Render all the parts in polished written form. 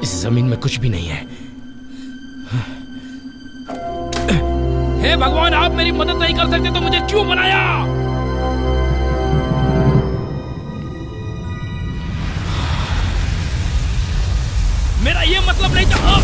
इस जमीन में कुछ भी नहीं है। हे भगवान, आप मेरी मदद नहीं कर सकते तो मुझे क्यों बनाया? मेरा ये मतलब नहीं था।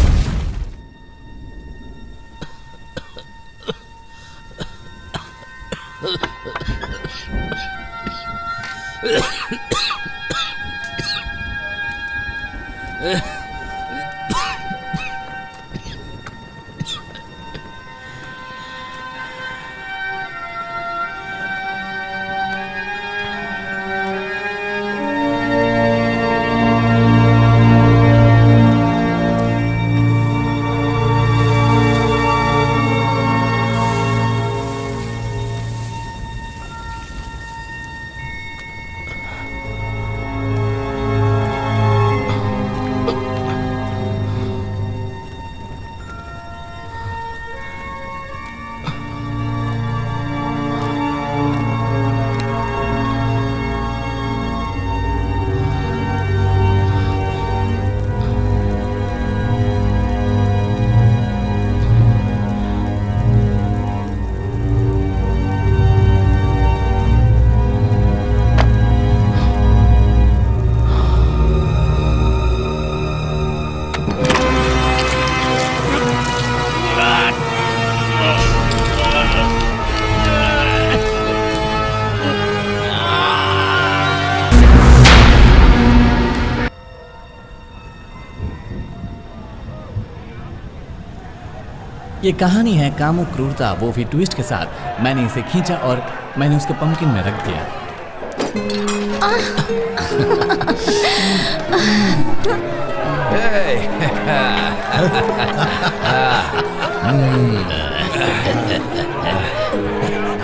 ये कहानी है कामू क्रूरता, वो भी ट्विस्ट के साथ। मैंने इसे खींचा और मैंने उसको पंपकिन में रख दिया।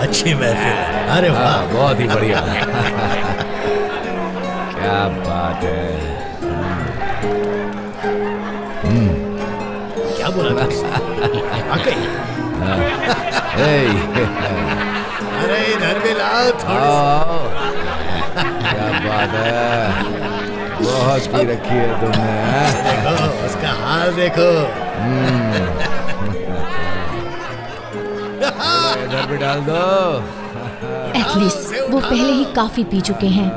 अच्छी महफिल। अरे वाह, बहुत ही बढ़िया। क्या बात है। क्या बोला था? अरे इधर भी लाओ थोड़ी। क्या बात है, बहुत पी रखी है तुमने। देखो उसका हाल देखो। इधर भी डाल दो। एटलीस्ट वो पहले ही काफी पी चुके हैं।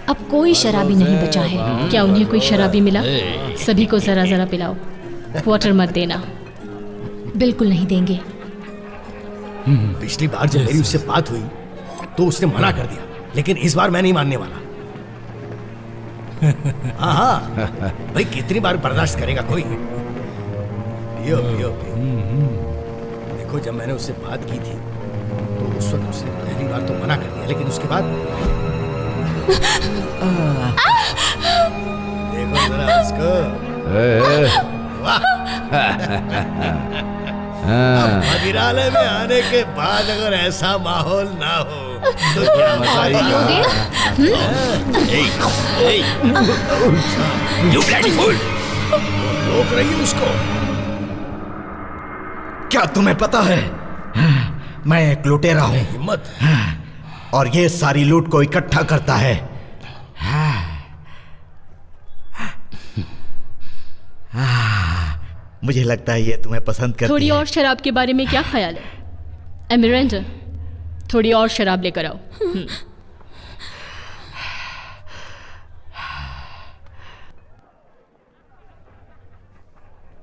अब कोई शराबी नहीं बचा है। क्या उन्हें कोई शराबी मिला? सभी को जरा जरा पिलाओ, वाटर मत देना। बिल्कुल नहीं देंगे। पिछली बार जब मेरी उससे बात हुई तो उसने मना कर दिया, लेकिन इस बार मैं नहीं मानने वाला। हाँ भाई, कितनी बार बर्दाश्त करेगा कोई। पियो पियो पियो। देखो जब मैंने उससे बात की थी तो उस वक्त उसने पहली बार तो मना कर दिया, लेकिन उसके बाद देखो जरा उसको। अब मदिरालय में आने के बाद अगर ऐसा माहौल ना हो तो क्या रोक रही है उसको? क्या तुम्हें पता है, मैं एक लुटेरा हूं हिम्मत और ये सारी लूट को इकट्ठा करता है। मुझे लगता है ये तुम्हें पसंद करती थोड़ी है। और शराब के बारे में क्या ख्याल है? एमिरेंडा, थोड़ी और शराब लेकर आओ।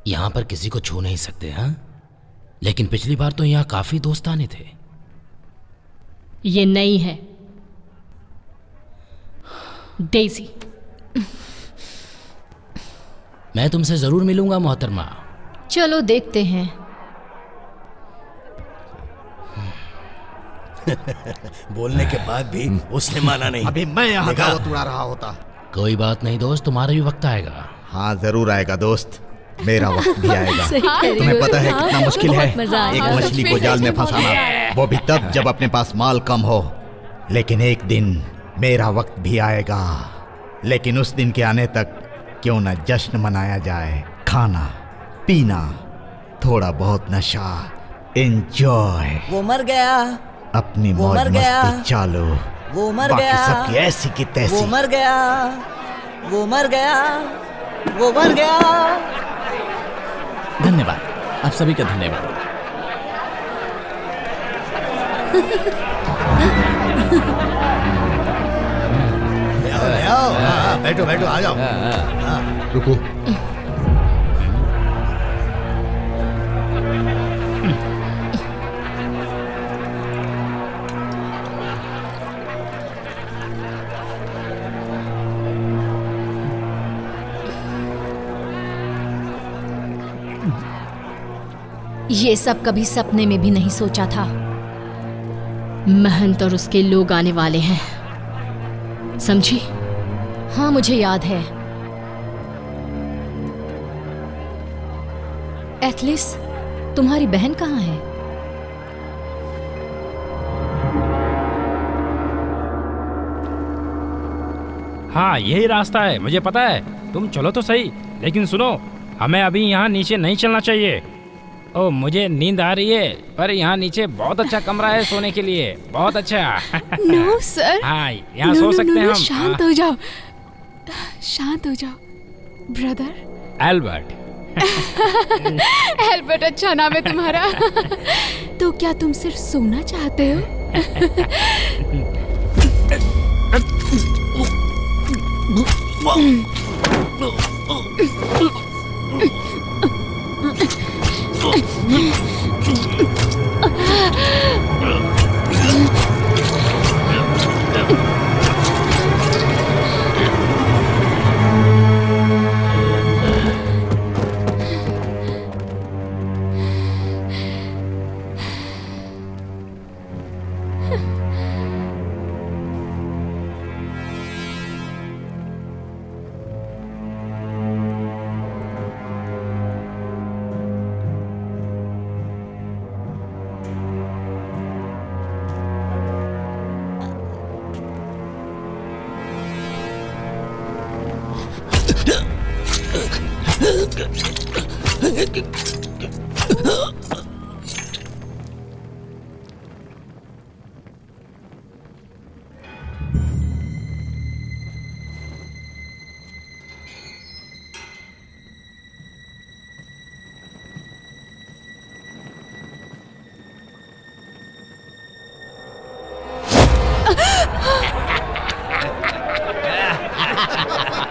यहां पर किसी को छू नहीं सकते, हाँ? लेकिन पिछली बार तो यहां काफी दोस्ताने थे। ये नई है डेज़ी। मैं तुमसे जरूर मिलूंगा मोहतरमा। चलो देखते हैं। बोलने के बाद भी उसने माना नहीं। अभी मैं यहाँ दावत उड़ा रहा होता। कोई बात नहीं दोस्त, तुम्हारा भी वक्त आएगा। हाँ जरूर आएगा दोस्त, मेरा वक्त भी आएगा। सही कह रही तुम्हें हो। पता है कितना मुश्किल है मजा एक आएगा। मछली को जाल में फंसाना, वो भी तब जब अपने पास माल कम हो। लेकिन एक दिन मेरा वक्त भी आएगा, लेकिन उस दिन के आने तक क्यों न जश्न मनाया जाए। खाना पीना, थोड़ा बहुत नशा, एंजॉय। वो मर गया, अपनी वो मौज मर गया। मस्ती चालो, वो मर बाकी गया, सबकी ऐसी की तैसी। वो मर गया, वो मर गया, वो मर गया। धन्यवाद, आप सभी का धन्यवाद। ले आओ, हाँ, बैठो बैठो, आ जाओ। रुको। ये सब कभी सपने में भी नहीं सोचा था। महंत और उसके लोग आने वाले हैं, समझी? हाँ, मुझे याद है। एथलिस, तुम्हारी बहन कहाँ है? हाँ, यही रास्ता है, मुझे पता है। तुम चलो तो सही, लेकिन सुनो, हमें अभी यहाँ नीचे नहीं चलना चाहिए। ओ, मुझे नींद आ रही है, पर यहाँ नीचे बहुत अच्छा कमरा है सोने के लिए, बहुत अच्छा। No sir. हाँ, यहाँ सो सकते हैं हम। शांत हो जाओ, शांत हो जाओ ब्रदर। एल्बर्ट। एल्बर्ट अच्छा नाम है तुम्हारा। तो क्या तुम सिर्फ सोना चाहते हो?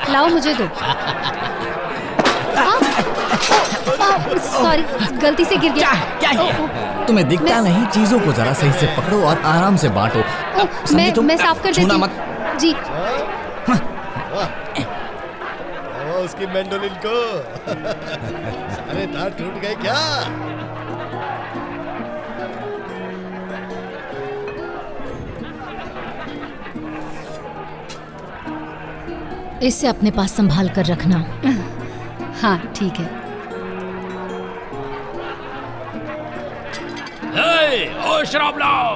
लाओ, मुझे दो। सॉरी, गलती से गिर गया। क्या है? तुम्हें दिखता नहीं? चीजों को जरा सही से पकड़ो और आराम से बांटो। समझी तुम? मैं साफ कर देती छूना हूँ। मत। जी। उसकी मैंडोलिन को। सारे तार टूट गए क्या? इसे अपने पास संभाल कर रखना। हाँ ठीक है। ओ, शराब लाओ।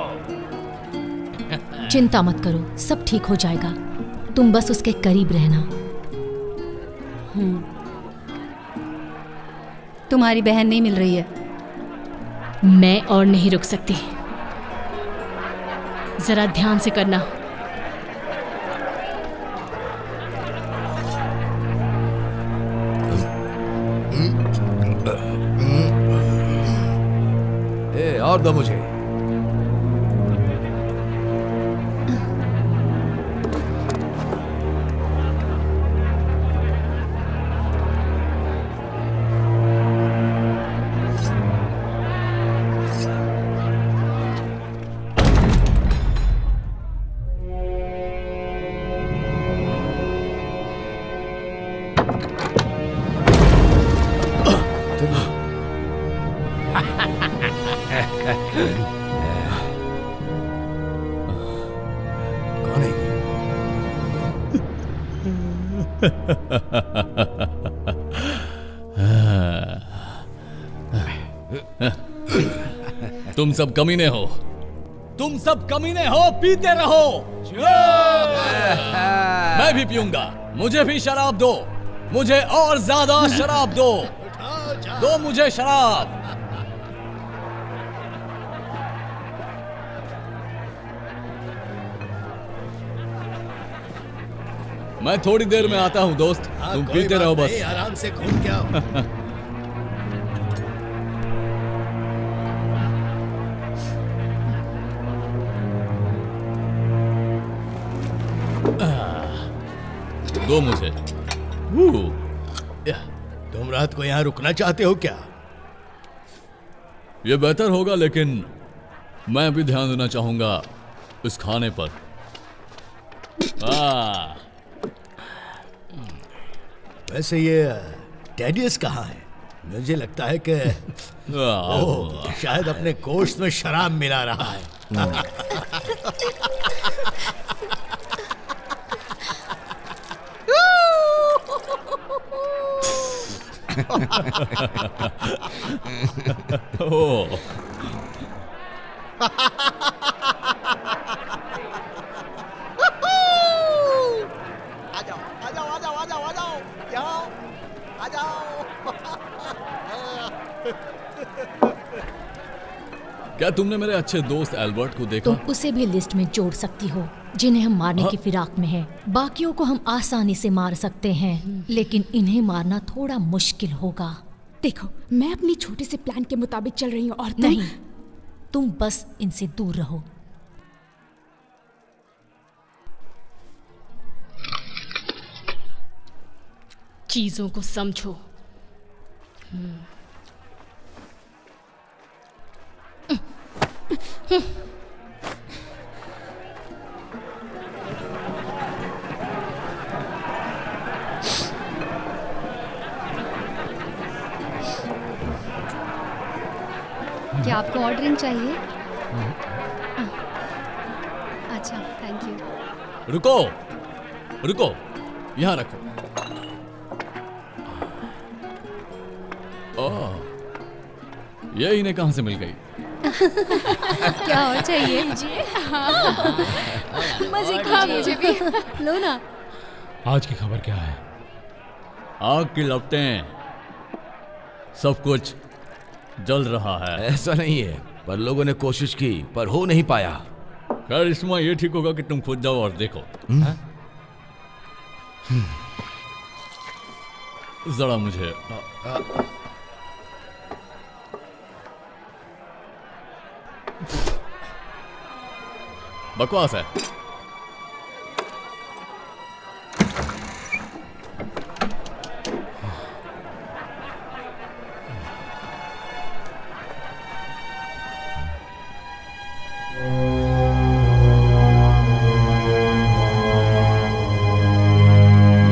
चिंता मत करो, सब ठीक हो जाएगा। तुम बस उसके करीब रहना। तुम्हारी बहन नहीं मिल रही है। मैं और नहीं रुक सकती, जरा ध्यान से करना। और दो मुझे। कौन है? तुम सब कमीने हो, तुम सब कमीने हो। पीते रहो। मैं भी पीऊंगा, मुझे भी शराब दो, मुझे और ज्यादा शराब दो। दो मुझे शराब। मैं थोड़ी देर में आता हूँ दोस्त, हाँ, तुम कोई पीते बात रहो बस। नहीं, आराम से घूम के आओ। दो मुझे। तुम रात को यहाँ रुकना चाहते हो क्या? ये बेहतर होगा, लेकिन मैं भी ध्यान देना चाहूंगा इस खाने पर। वैसे ये टेडियस कहाँ है? मुझे लगता है कि ओह, शायद अपने गोश्त में शराब मिला रहा है। ओह, क्या तुमने मेरे अच्छे दोस्त एल्बर्ट को देखा? तुम उसे भी लिस्ट में जोड़ सकती हो, जिन्हें हम मारने की फिराक में हैं। बाकियों को हम आसानी से मार सकते हैं, लेकिन इन्हें मारना थोड़ा मुश्किल होगा। देखो, मैं अपनी छोटे से प्लान के मुताबिक चल रही हूँ और तुम... नहीं, तुम बस इनसे दूर रहो। चीजों को समझो। क्या आपको और ड्रिंक चाहिए? अच्छा, थैंक यू। रुको रुको, यहाँ रखो। ओह, ये इन्हें कहाँ से मिल गई? क्या और चाहिए? मजे कीजिए। मुझे भी लो ना। आज की खबर क्या है? आग की लपटें, सब कुछ जल रहा है। ऐसा नहीं है, पर लोगों ने कोशिश की पर हो नहीं पाया। खैर, इसमें ये ठीक होगा कि तुम खुद जाओ और देखो। जरा मुझे बकवास है।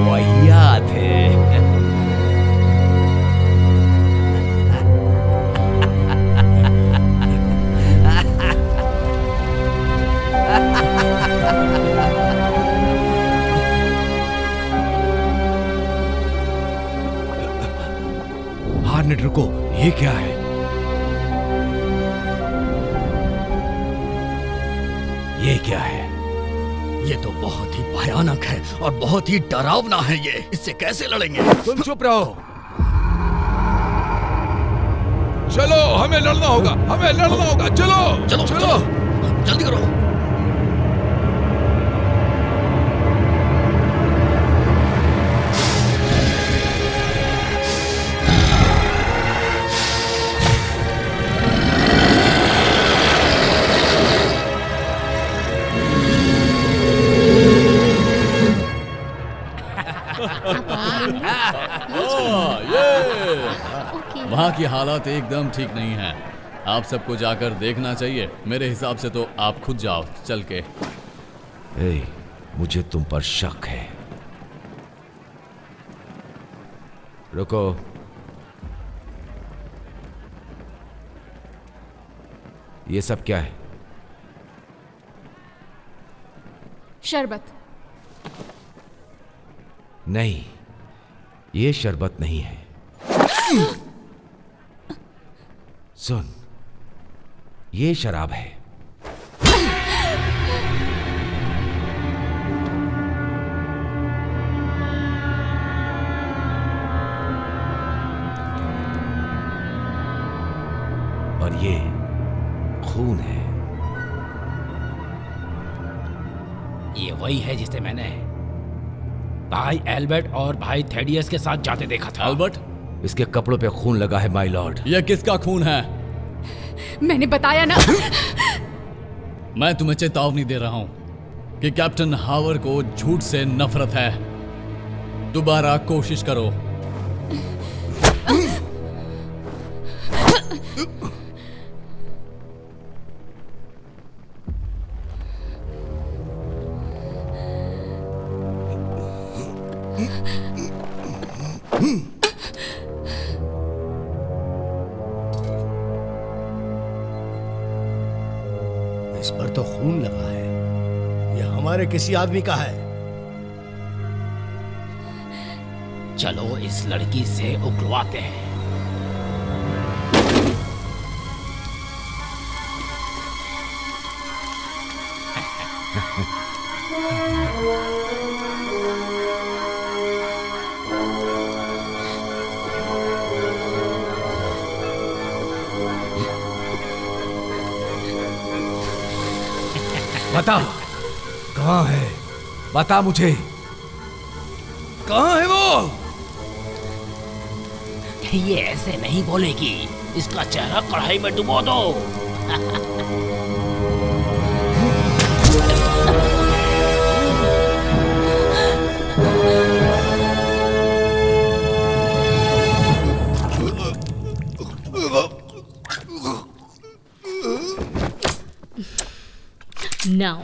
वाहियात है। हार्नेट, रुको, ये क्या है? ये क्या है? ये तो बहुत ही भयानक है और बहुत ही डरावना है। ये इससे कैसे लड़ेंगे? तुम चुप रहो। चलो, हमें लड़ना होगा, हमें लड़ना होगा। चलो चलो चलो, जल्दी करो। वहाँ की हालत एकदम ठीक नहीं है। आप सबको जाकर देखना चाहिए। मेरे हिसाब से तो आप खुद जाओ चल के। ए, मुझे तुम पर शक है। रुको, ये सब क्या है? शरबत। नहीं, ये शरबत नहीं है। सुन, ये शराब है। और ये खून है। ये वही है जिसे मैंने भाई एल्बर्ट और भाई थेडियस के साथ जाते देखा था। एल्बर्ट, इसके कपड़ों पे खून लगा है माय लॉर्ड। यह किसका खून है? मैंने बताया ना। मैं तुम्हें चेतावनी दे रहा हूं कि कैप्टन हावर को झूठ से नफरत है। दोबारा कोशिश करो। इस पर तो खून लगा है। यह हमारे किसी आदमी का है। चलो इस लड़की से उकलवाते हैं। बता कहाँ है, बता मुझे कहाँ है वो? ये ऐसे नहीं बोलेगी। इसका चेहरा कढ़ाई में डुबो दो। Now.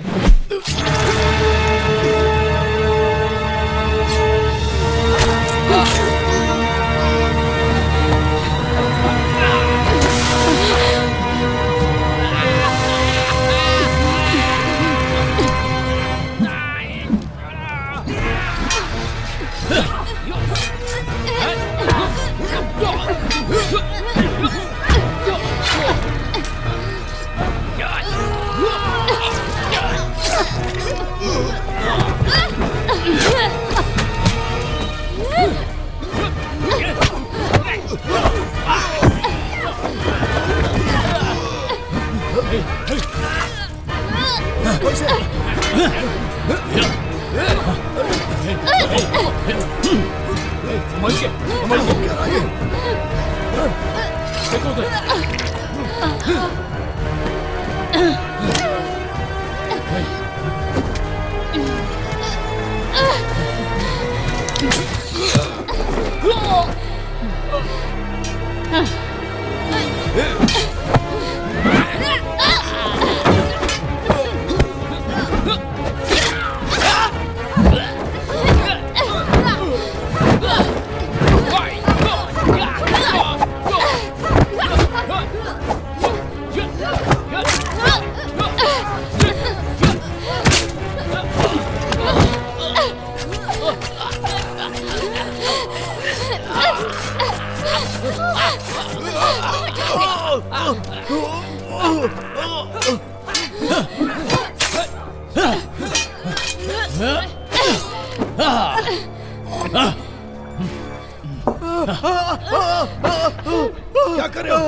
क्या कर रहे हो?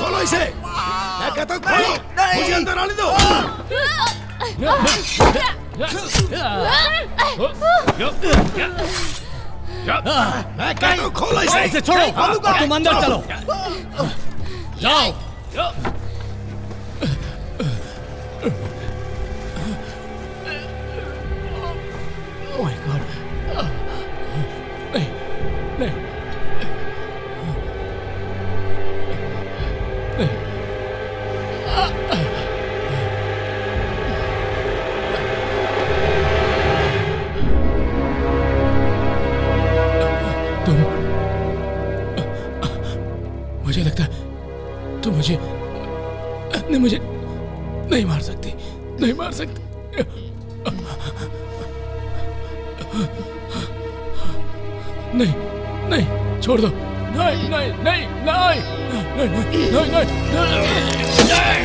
खोलो इसे। मैं कहता हूं खोलो। मुझे अंदर आने दो। मैं कहता हूं खोलो इसे। इसे छोड़ो। तुम अंदर चलो। जाओ। Oh my God. नहीं, नहीं, नहीं। तुम, मुझे लगता है तुम मुझे नहीं मार सकती, नहीं मार सकती। नहीं, नहीं, छोड़ दो। नहीं, नहीं, नहीं, नहीं, नहीं, नहीं, नहीं, नहीं।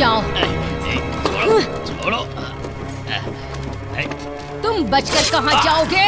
जाओ। छोड़ो। तुम बचकर कहाँ जाओगे?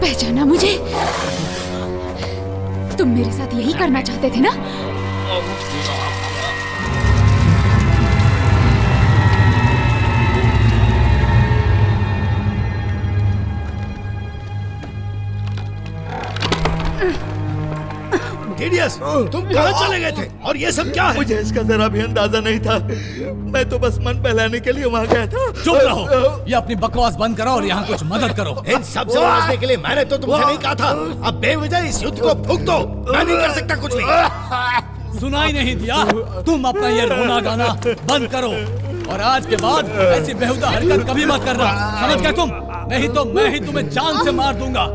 पहचाना मुझे? तुम मेरे साथ यही करना चाहते थे ना? टीडियस, तुम कहाँ चले गए थे? और ये सब क्या है? मुझे इसका जरा भी अंदाजा नहीं था। मैं तो बस मन बहलाने के लिए वहाँ गया था। चुप रहो, ये अपनी बकवास बंद करो और यहाँ कुछ मदद करो। इन सब से बचने के लिए मैंने तो तुमसे नहीं कहा था। अब बेवजह इस युद्ध को फूंक दो। मैं नहीं कर सकता कुछ भी। सुनाई नहीं दिया? तुम अपना ये रोना गाना बंद करो और आज के बाद ऐसी बेहुदा हरकत कभी मत करना, समझ गए तुम? नहीं तो मैं ही तुम्हें जान से मार दूंगा।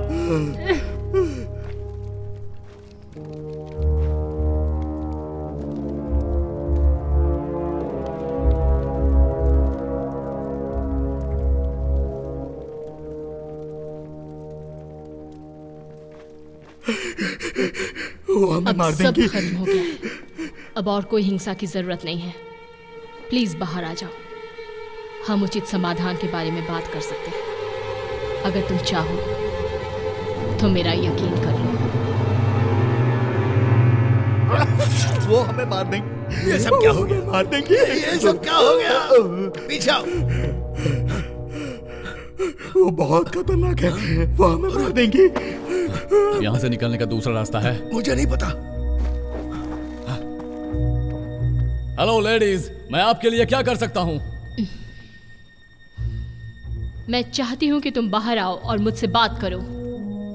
वो हमें मार अब सब देंगी। खत्म हो गया है। अब और कोई हिंसा की जरूरत नहीं है। प्लीज बाहर आ जाओ, हम उचित समाधान के बारे में बात कर सकते हैं। अगर तुम चाहो तो मेरा यकीन कर लो। वो हमें मार देंगे। ये सब क्या हो गया? मार देंगे। ये सब क्या हो गया? पीछे आओ। वो बहुत खतरनाक है, वो हमें मार देंगे। यहाँ से निकलने का दूसरा रास्ता है? मुझे नहीं पता। हेलो लेडीज, मैं आपके लिए क्या कर सकता हूँ? मैं चाहती हूँ कि तुम बाहर आओ और मुझसे बात करो।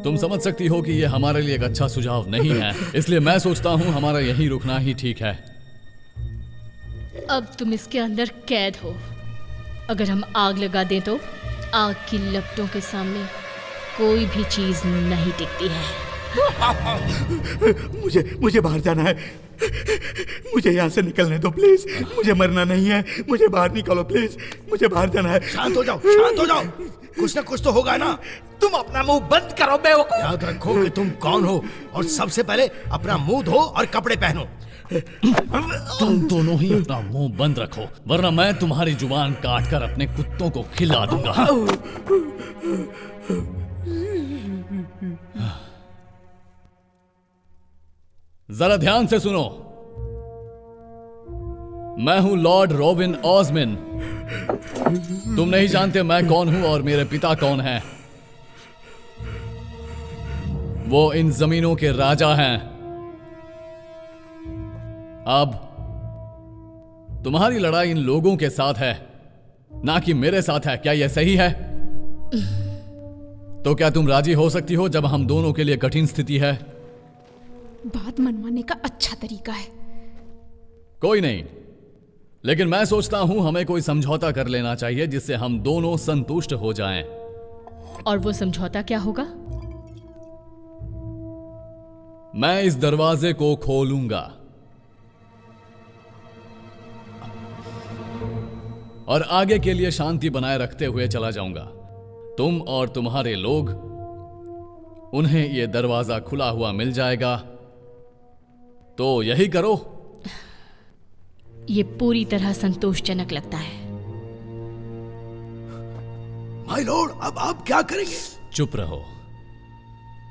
तुम समझ सकती हो कि ये हमारे लिए एक अच्छा सुझाव नहीं है, इसलिए मैं सोचता हूँ हमारा यहीं रुकना ही ठीक है। अब तुम इसके अंदर कैद हो। अगर हम आग लगा दें तो आग की लपटों के सामने कोई भी चीज नहीं टिकती है। मुझे बाहर जाना है। मुझे यहाँ से निकलने दो प्लीज। मुझे मरना नहीं है, मुझे बाहर निकालो प्लीज। मुझे बाहर जाना है। शांत हो जाओ, शांत हो जाओ। कुछ ना कुछ तो होगा ना। तुम अपना मुंह बंद करो बेवकूफ। याद रखो कि तुम कौन हो और सबसे पहले अपना मुंह धो और कपड़े पहनो। तुम दोनों ही अपना मुंह बंद रखो, वरना मैं तुम्हारी जुबान काट कर अपने कुत्तों को खिला दूंगा। जरा ध्यान से सुनो, मैं हूं लॉर्ड रॉबिन ऑस्मिन। तुम नहीं जानते मैं कौन हूं और मेरे पिता कौन हैं। वो इन जमीनों के राजा हैं। अब तुम्हारी लड़ाई इन लोगों के साथ है, ना कि मेरे साथ है। क्या यह सही है? तो क्या तुम राजी हो सकती हो जब हम दोनों के लिए कठिन स्थिति है? बात मनवाने का अच्छा तरीका है। कोई नहीं, लेकिन मैं सोचता हूं हमें कोई समझौता कर लेना चाहिए जिससे हम दोनों संतुष्ट हो जाएं। और वो समझौता क्या होगा? मैं इस दरवाजे को खोलूंगा। और आगे के लिए शांति बनाए रखते हुए चला जाऊंगा। तुम और तुम्हारे लोग, उन्हें यह दरवाजा खुला हुआ मिल जाएगा, तो यही करो। ये पूरी तरह संतोषजनक लगता है। माय लॉर्ड, अब आप क्या करेंगे? चुप रहो,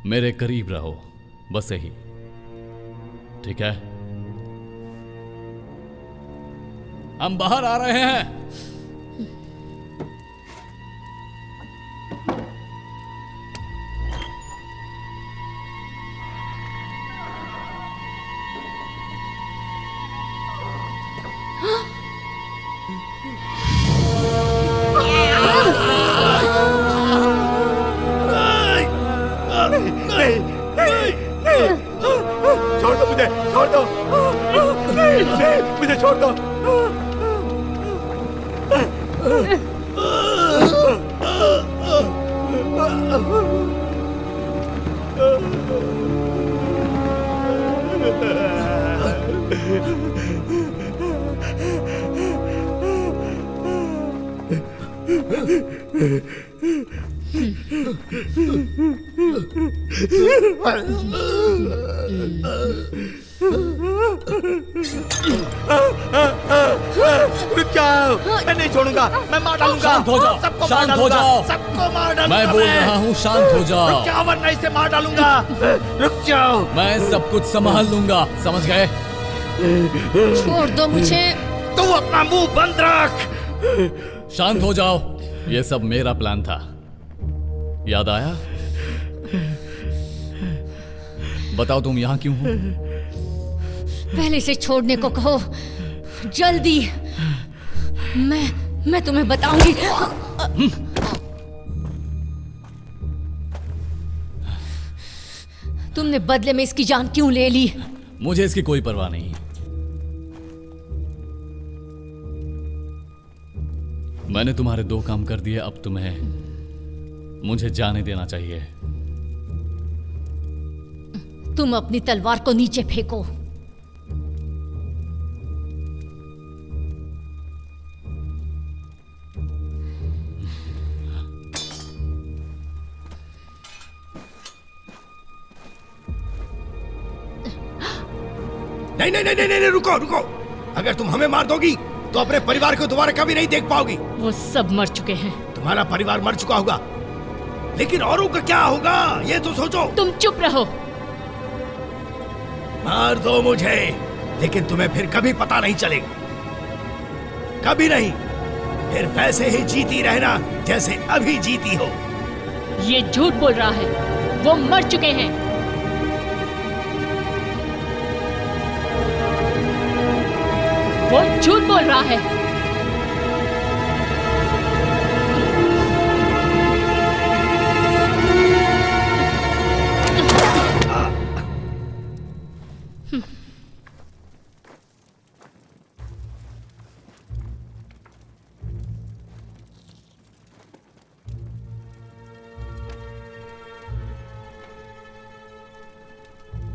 मेरे करीब रहो, बस यही। ठीक है, हम बाहर आ रहे हैं। छोड़ दो मुझे, छोड़ दो, मुझे छोड़ दो। रुक जाओ, मैं नहीं छोड़ूंगा, मैं मार डालूंगा। शांत हो जाओ, सबको शांत मार हो डालूंगा, जाओ। सबको मार डालूंगा। मैं बोल रहा हूँ, शांत हो जाओ। रुक जाओ वरना इसे मार डालूंगा। रुक जाओ, मैं सब कुछ संभाल लूंगा, समझ गए? छोड़ दो मुझे। तू अपना मुंह बंद रख। शांत हो जाओ, ये सब मेरा प्लान था, याद आया? बताओ तुम यहाँ क्यों हो? पहले इसे छोड़ने को कहो, जल्दी। मैं तुम्हें बताऊंगी। तुमने बदले में इसकी जान क्यों ले ली? मुझे इसकी कोई परवाह नहीं। मैंने तुम्हारे 2 काम कर दिए, अब तुम्हें मुझे जाने देना चाहिए। तुम अपनी तलवार को नीचे फेंको। नहीं नहीं नहीं नहीं, रुको रुको। अगर तुम हमें मार दोगी तो अपने परिवार को दोबारा कभी नहीं देख पाओगी। वो सब मर चुके हैं। तुम्हारा परिवार मर चुका होगा, लेकिन औरों का क्या होगा ये तो सोचो। तुम चुप रहो। मार दो मुझे, लेकिन तुम्हें फिर कभी पता नहीं चलेगा, कभी नहीं। फिर वैसे ही जीती रहना जैसे अभी जीती हो। ये झूठ बोल रहा है, वो मर चुके हैं। वो झूठ बोल रहा है।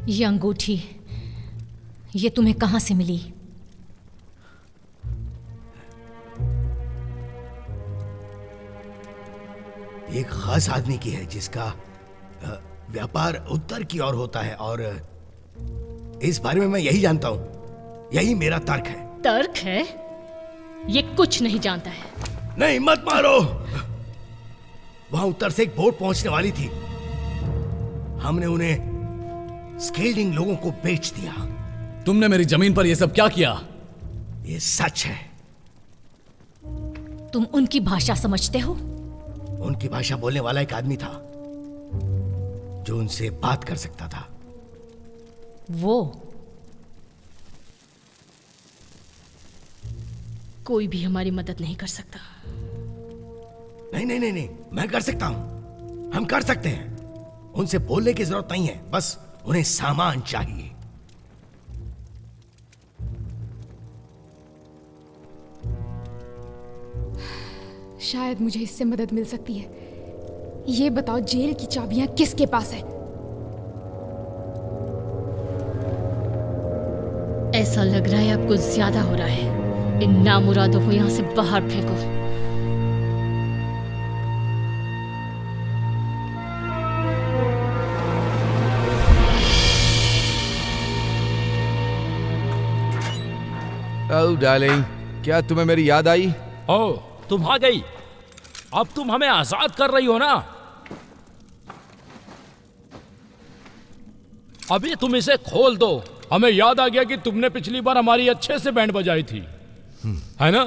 ये अंगूठी, ये तुम्हें कहां से मिली? एक खास आदमी की है जिसका व्यापार उत्तर की ओर होता है, और इस बारे में मैं यही जानता हूं। यही मेरा तर्क है। तर्क है? ये कुछ नहीं जानता है। नहीं, मत मारो। वहां उत्तर से एक बोट पहुंचने वाली थी। हमने उन्हें स्केल्डिंग लोगों को बेच दिया। तुमने मेरी जमीन पर यह सब क्या किया? ये सच है। तुम उनकी भाषा समझते हो? उनकी भाषा बोलने वाला एक आदमी था जो उनसे बात कर सकता था। वो कोई भी हमारी मदद नहीं कर सकता। नहीं नहीं नहीं नहीं, मैं कर सकता हूं। हम कर सकते हैं। उनसे बोलने की जरूरत नहीं है, बस उन्हें सामान चाहिए। शायद मुझे इससे मदद मिल सकती है। ये बताओ, जेल की चाबियां किसके पास है? ऐसा लग रहा है आपको ज्यादा हो रहा है। इन नामुरादों को यहाँ से बाहर फेंको। ओह डार्लिंग, क्या तुम्हें मेरी याद आई? ओ, तुम आ गई। अब तुम हमें आजाद कर रही हो ना? अभी तुम इसे खोल दो। हमें याद आ गया कि तुमने पिछली बार हमारी अच्छे से बैंड बजाई थी, है ना?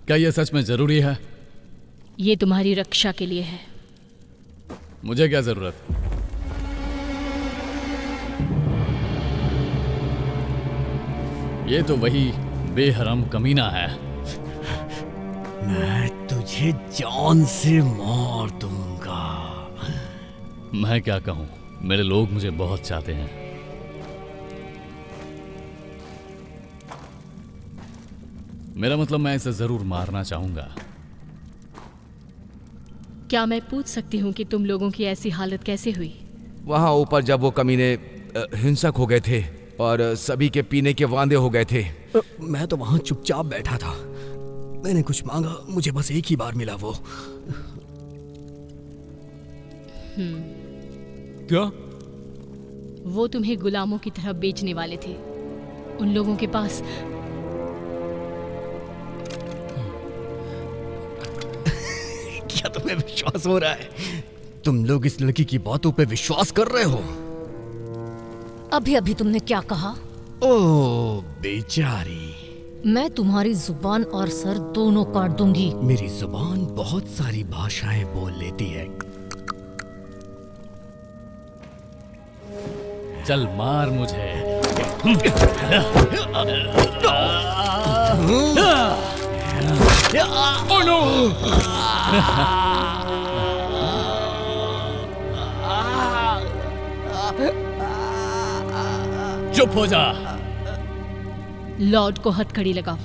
क्या यह सच में जरूरी है? ये तुम्हारी रक्षा के लिए है। मुझे क्या जरूरत? ये तो वही बेहरम कमीना है। मैं तुझे जान से मार दूंगा। मैं क्या कहूं, मेरे लोग मुझे बहुत चाहते हैं। मेरा मतलब मैं इसे जरूर मारना चाहूंगा। क्या मैं पूछ सकती हूँ कि तुम लोगों की ऐसी हालत कैसे हुई? वहां ऊपर जब वो कमीने हिंसक हो गए थे और सभी के पीने के वांदे हो गए थे। मैं तो वहां चुपचाप बैठा था। मैंने कुछ मांगा, मुझे बस एक ही बार मिला वो। क्या? वो तुम्हें गुलामों की तरह बेचने वाले थे। उन लोगों के पास क्या तुम्हें विश्वास हो रहा है? तुम लोग इस लड़की की बातों पे विश्वास कर रहे हो? अभी अभी तुमने क्या कहा? ओ बेचारी, मैं तुम्हारी जुबान और सर दोनों काट दूंगी। मेरी जुबान बहुत सारी भाषाएं बोल लेती है। चल मार मुझे। Oh no! चुप हो जा। लॉर्ड को हथकड़ी लगाओ।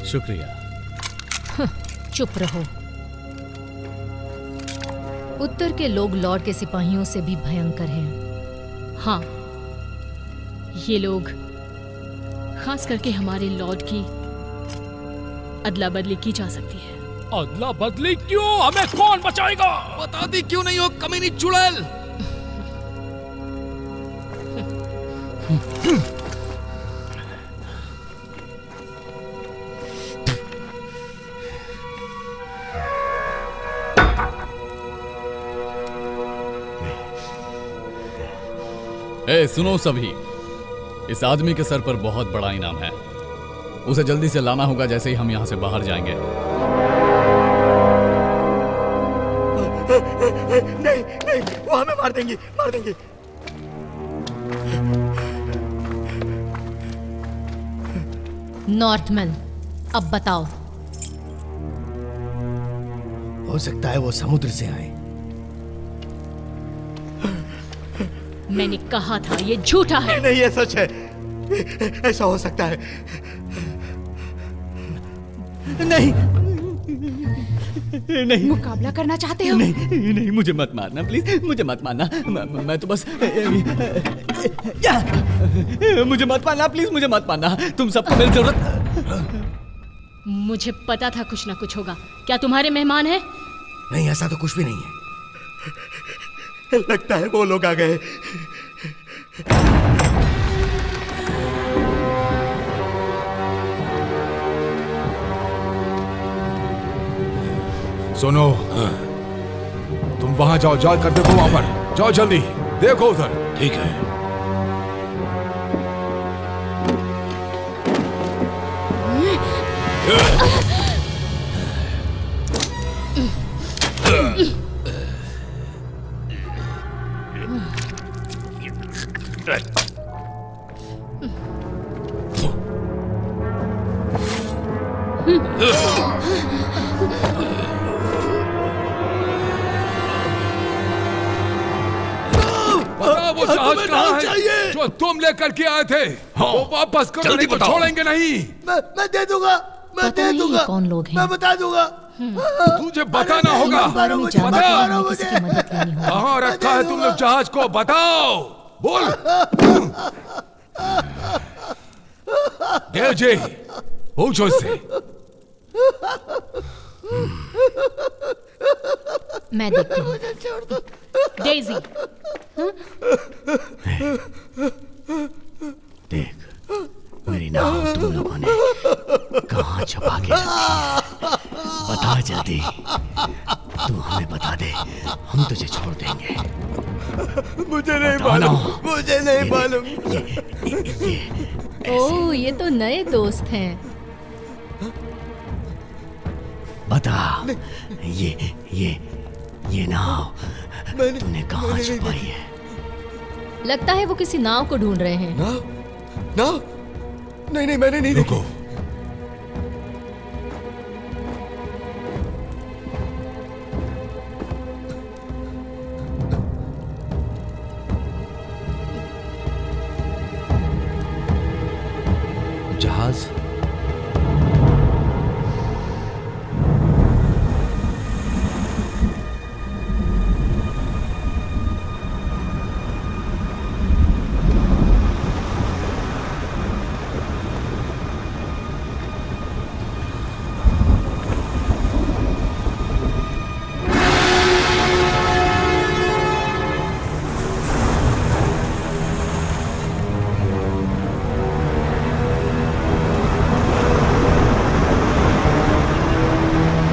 शुक्रिया। चुप रहो। उत्तर के लोग लॉर्ड के सिपाहियों से भी भयंकर हैं। हाँ, ये लोग खास करके हमारे लॉर्ड की अदला बदली की जा सकती है। अदला बदली क्यों? हमें कौन बचाएगा? बता दी क्यों नहीं हो कमीनी चुड़ैल? ए, सुनो सभी, इस आदमी के सर पर बहुत बड़ा इनाम है। उसे जल्दी से लाना होगा जैसे ही हम यहां से बाहर जाएंगे। नहीं नहीं, वो हमें मार देंगे, मार देंगे। नॉर्थमैन, अब बताओ। हो सकता है वो समुद्र से आए। मैंने कहा था ये झूठा है। नहीं, ये सच है। ऐसा हो सकता है। नहीं नहीं, मुकाबला करना चाहते हो? नहीं नहीं, मुझे मत मारना प्लीज, मुझे मत मारना। मैं तो बस मुझे मत मारना प्लीज, मुझे मत मारना। तुम सबको मेरी जरूरत। मुझे पता था कुछ ना कुछ होगा। क्या तुम्हारे मेहमान हैं? नहीं, ऐसा तो कुछ भी नहीं है। लगता है वो लोग आ गए। सुनो, तुम वहां जाओ, जाल कर देखो वहां पर। जाओ जल्दी, देखो उधर। ठीक है। बताओ वो जहाज तुम्हें कहाँ नाव है चाहिए। जो तुम लेकर के आए थे? वो वापस करो, जल्दी नहीं तो बताओ। छोड़ेंगे नहीं। मैं दे दूंगा, मैं पता दे नहीं ये दूंगा, कौन लोग हैं। मैं बता दूंगा। तुझे बताना होगा। इनके बारे में जानना बताओ। है, हमें किसी की मदद लेनी होगी। कहाँ रखा है तुमने जहाज को? बताओ, बोल। देव जी, पूछो इससे। मैं देखती हूँ। डेजी, देख, मेरी नाव तुम लोगों ने कहाँ छुपा के रखी है? बता जल्दी। तू हमें बता दे, हम तुझे छोड़ देंगे। मुझे नहीं मालूम, मुझे नहीं मालूम। ओह, ये तो नए दोस्त हैं। बता, ये नाव तूने कहाँ छुपाई है? लगता है वो किसी नाव को ढूंढ रहे हैं। नाव? नहीं, मैंने नहीं देखी। जहाज?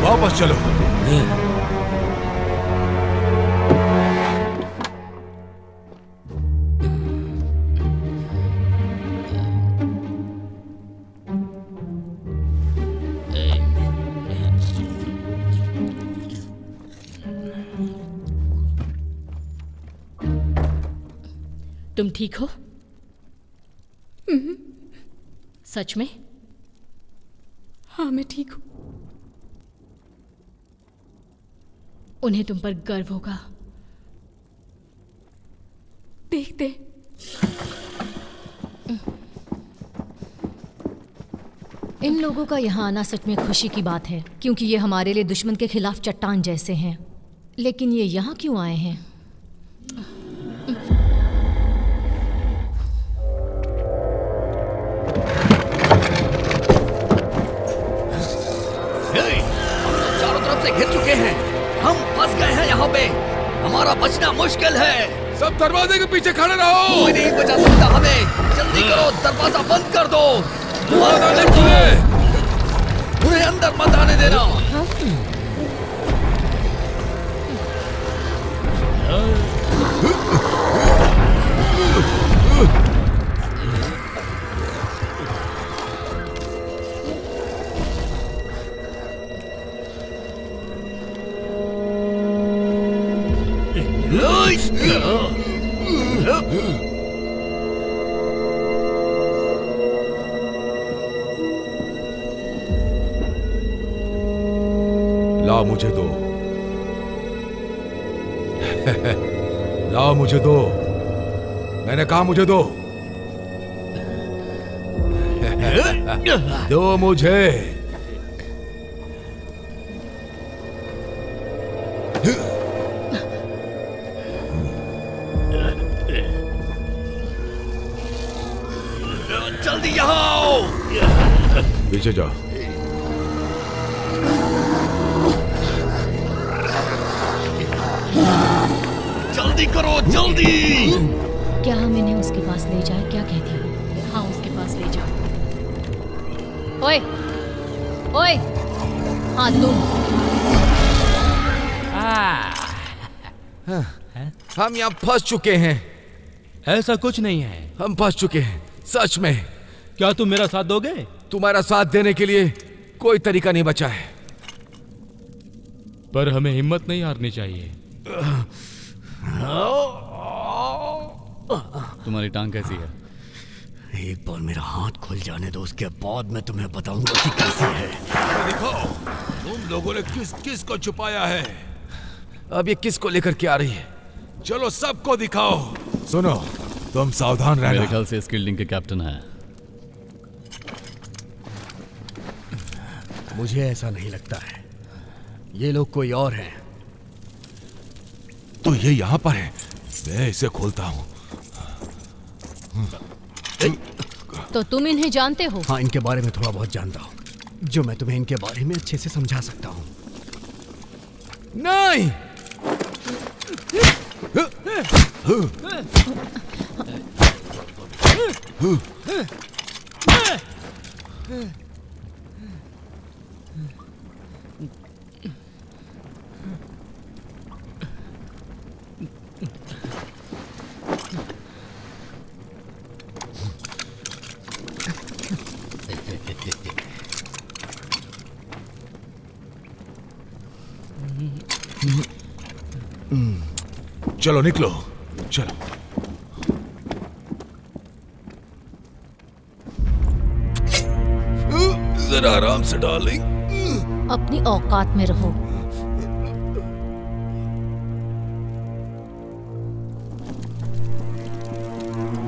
वापस चलो। तुम ठीक हो? सच में? हाँ, मैं ठीक हूँ। उन्हें तुम पर गर्व होगा। देखते। इन लोगों का यहाँ आना सच में खुशी की बात है, क्योंकि ये हमारे लिए दुश्मन के खिलाफ चट्टान जैसे हैं। लेकिन ये यहाँ क्यों आए हैं? चारों तरफ से घिर चुके हैं, हम फंस गए हैं यहाँ पे। हमारा बचना मुश्किल है। सब दरवाजे के पीछे खड़े रहो। कोई नहीं बचा सकता हमें। जल्दी करो, दरवाजा बंद कर दो। उन्हें अंदर मत आने देना। ला मुझे दो। ला मुझे दो। मैंने कहा मुझे दो। दो मुझे। जल्दी यहाँ आओ। पीछे जाओ। जल्दी करो, जल्दी। क्या हम इन्हें उसके पास ले जाए? क्या कहती हो? हाँ, उसके पास ले जाओ। ओए, ओए, हाँ तुम। हम यहाँ फंस चुके हैं। ऐसा कुछ नहीं है। हम फंस चुके हैं, सच में। क्या तुम मेरा साथ दोगे? तुम्हारा साथ देने के लिए कोई तरीका नहीं बचा है। पर हमें हिम्मत नहीं हारनी चाहिए। तुम्हारी टांग कैसी है? एक बार मेरा हाथ खुल जाने दो, उसके बाद मैं तुम्हें बताऊंगा कि कैसी है। देखो, तुम लोगों ने किस किस को छुपाया है। अब ये किसको लेकर के आ रही है? चलो सबको दिखाओ, सुनो, तुम सावधान मेरे रहना। ख्याल से स्किल्डिंग के कैप्टन है। मुझे ऐसा नहीं लगता है, ये लोग कोई और हैं। तो ये यहाँ पर है, मैं इसे खोलता हूँ। तो तुम इन्हें जानते हो? हाँ, इनके बारे में थोड़ा बहुत जानता हूँ, जो मैं तुम्हें इनके बारे में अच्छे से समझा सकता हूँ। नहीं। चलो निकलो, चलो। जरा आराम से डार्लिंग। अपनी औकात में रहो।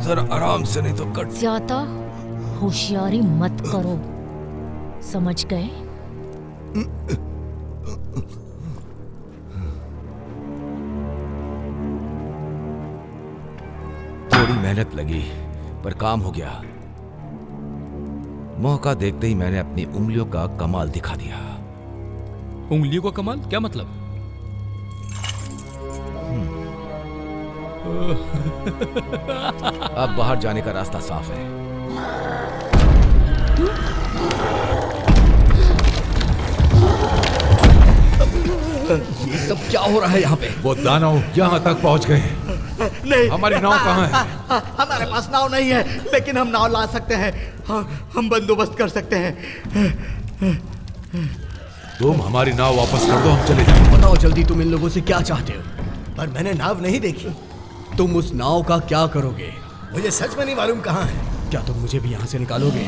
जरा आराम से, नहीं तो कट। ज्यादा होशियारी मत करो, समझ गए? थोड़ी मेहनत लगी पर काम हो गया। मौका देखते ही मैंने अपनी उंगलियों का कमाल दिखा दिया। उंगलियों का कमाल क्या मतलब? अब बाहर जाने का रास्ता साफ है। ये सब क्या हो रहा है यहाँ पे? वो दानव यहाँ तक पहुँच गए। नहीं, हमारी नाव कहाँ है? हमारे पास नाव नहीं है, लेकिन हम नाव ला सकते हैं। हम बंदोबस्त कर सकते हैं। तुम हमारी नाव वापस कर दो, हम चले जाएंगे। बताओ जल्दी, तुम इन लोगों से क्या चाहते हो? पर मैंने नाव नहीं देखी। तुम उस नाव का क्या करोगे? मुझे सच में नहीं मालूम कहाँ है। क्या तुम मुझे भी यहाँ से निकालोगे?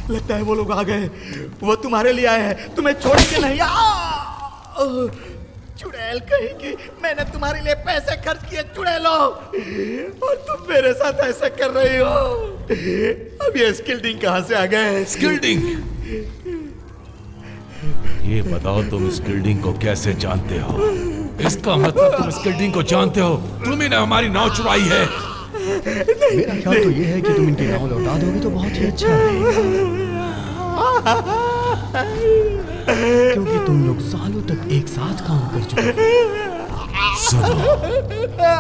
लगता है वो लोग आ गए। वो तुम्हारे लिए आए हैं, तुम्हें छोड़ेंगे नहीं। चुड़ैल कहेगी, मैंने तुम्हारे लिए पैसे खर्च किए चुड़ैलो, और तुम मेरे साथ ऐसा कर रही हो। अब ये स्किल्डिंग कहाँ से आ गए? स्किल्डिंग? ये बताओ, तुम स्किल्डिंग को कैसे जानते हो? इसका मतलब तुम स्किल्डिंग को जानते हो? तुम ही ने हमारी नाव चुराई है। मेरा ख्याल तो ये है कि तुम इनकी नाव लौटा दोगे तो बहुत ही अच्छा रहेगा, क्योंकि तुम लोग सालों तक एक साथ काम कर चुके हो। सुनो,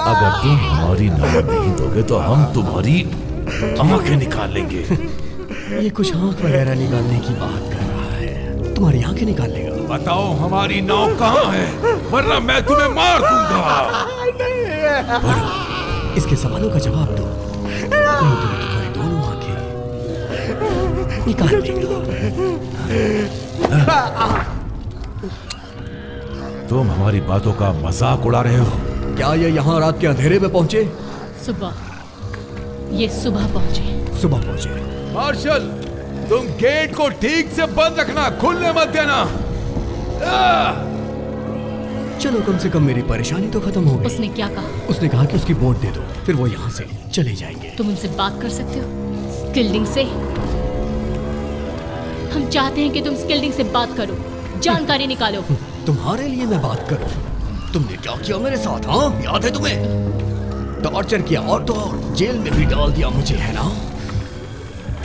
अगर तुम हमारी नाव नहीं दोगे तो हम तुम्हारी आंखें निकाल लेंगे। ये कुछ आंख वगैरह निकालने की बात कर रहा है, तुम्हारी आंखें निकाल लेगा। बताओ हमारी नाव कहाँ है, वरना मैं तुम्हें मार दूंगा। इसके सवालों का जवाब दो, नहीं तो तुम्हारी दोनों आंखें निकाल लेगा। तुम हमारी बातों का मजाक उड़ा रहे हो। क्या ये यहाँ रात के अंधेरे में पहुंचे? सुबह, ये सुबह पहुंचे। सुबह पहुंचे। मार्शल, तुम गेट को ठीक से बंद रखना, खुलने मत देना। चलो, कम से कम मेरी परेशानी तो खत्म हो गई। उसने क्या कहा? उसने कहा कि उसकी बोट दे दो, फिर वो यहाँ से चले जाएंगे। तुम उनसे बात कर सकते हो स्किल्डिंग से? हम चाहते हैं कि तुम स्किल्डिंग से बात करो, जानकारी निकालो। तुम्हारे लिए मैं बात करूं? तुमने क्या किया मेरे साथ? हाँ, याद है तुम्हें? टॉर्चर किया, और तो और जेल में भी डाल दिया मुझे, है ना?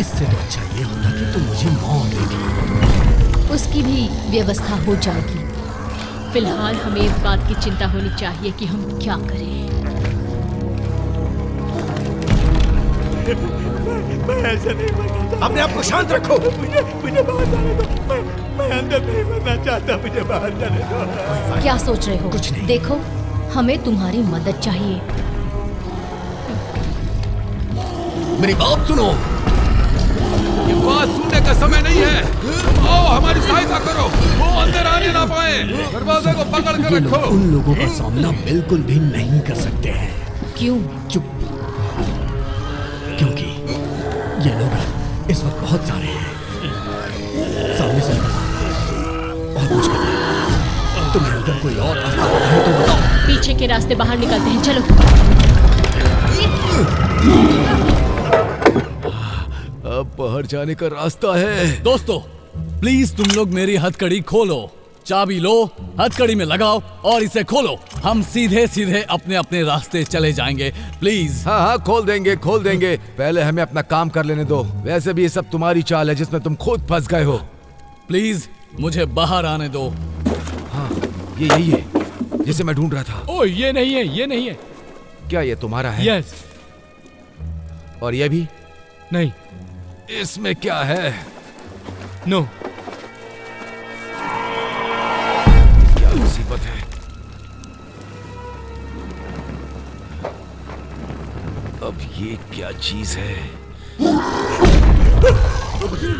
इससे तो अच्छा ये होता कि तुम मुझे मौत देती। उसकी भी व्यवस्था हो जाएगी। फिलहाल हमें इस बात की चिंता होनी चाहिए कि हम क्या करें। मैं ऐसा नहीं बनना चाहता। अपने आप को शांत रखो। मुझे बाहर जाने दो। मैं अंदर नहीं बनना चाहता, मुझे बाहर जाने दो। क्या सोच रहे हो? कुछ नहीं। देखो, हमें तुम्हारी मदद चाहिए। मेरी बात सुनो। ये बात सुनने का समय नहीं है। आओ, हमारी सहायता करो, वो अंदर आने ना पाए। दरवाजे को पकड़ कर रखो। उन लोगों का सामना बिल्कुल भी नहीं कर सकते हैं। क्यों? चुप। क्योंकि ये लोग इस वक्त बहुत सारे हैं। सामने से निकलना बहुत मुश्किल है। तुम्हें अगर कोई और रास्ता पता है तो बताओ। पीछे के रास्ते बाहर निकलते हैं, चलो। अब बाहर जाने का रास्ता है। दोस्तों प्लीज तुम लोग मेरी हथकड़ी खोलो, चाबी लो, हथकड़ी में लगाओ और इसे खोलो। हम सीधे सीधे अपने अपने रास्ते चले जाएंगे, प्लीज। हाँ हाँ खोल देंगे। पहले हमें अपना काम कर लेने दो। वैसे भी ये सब तुम्हारी चाल है जिसमें तुम खुद फंस गए हो। प्लीज मुझे बाहर आने दो। हाँ ये यही है जिसे मैं ढूंढ रहा था। ओ ये नहीं है। क्या ये तुम्हारा है? यस। और ये भी नहीं। इसमें क्या है? नो। क्या मुसीबत है? अब ये क्या चीज है?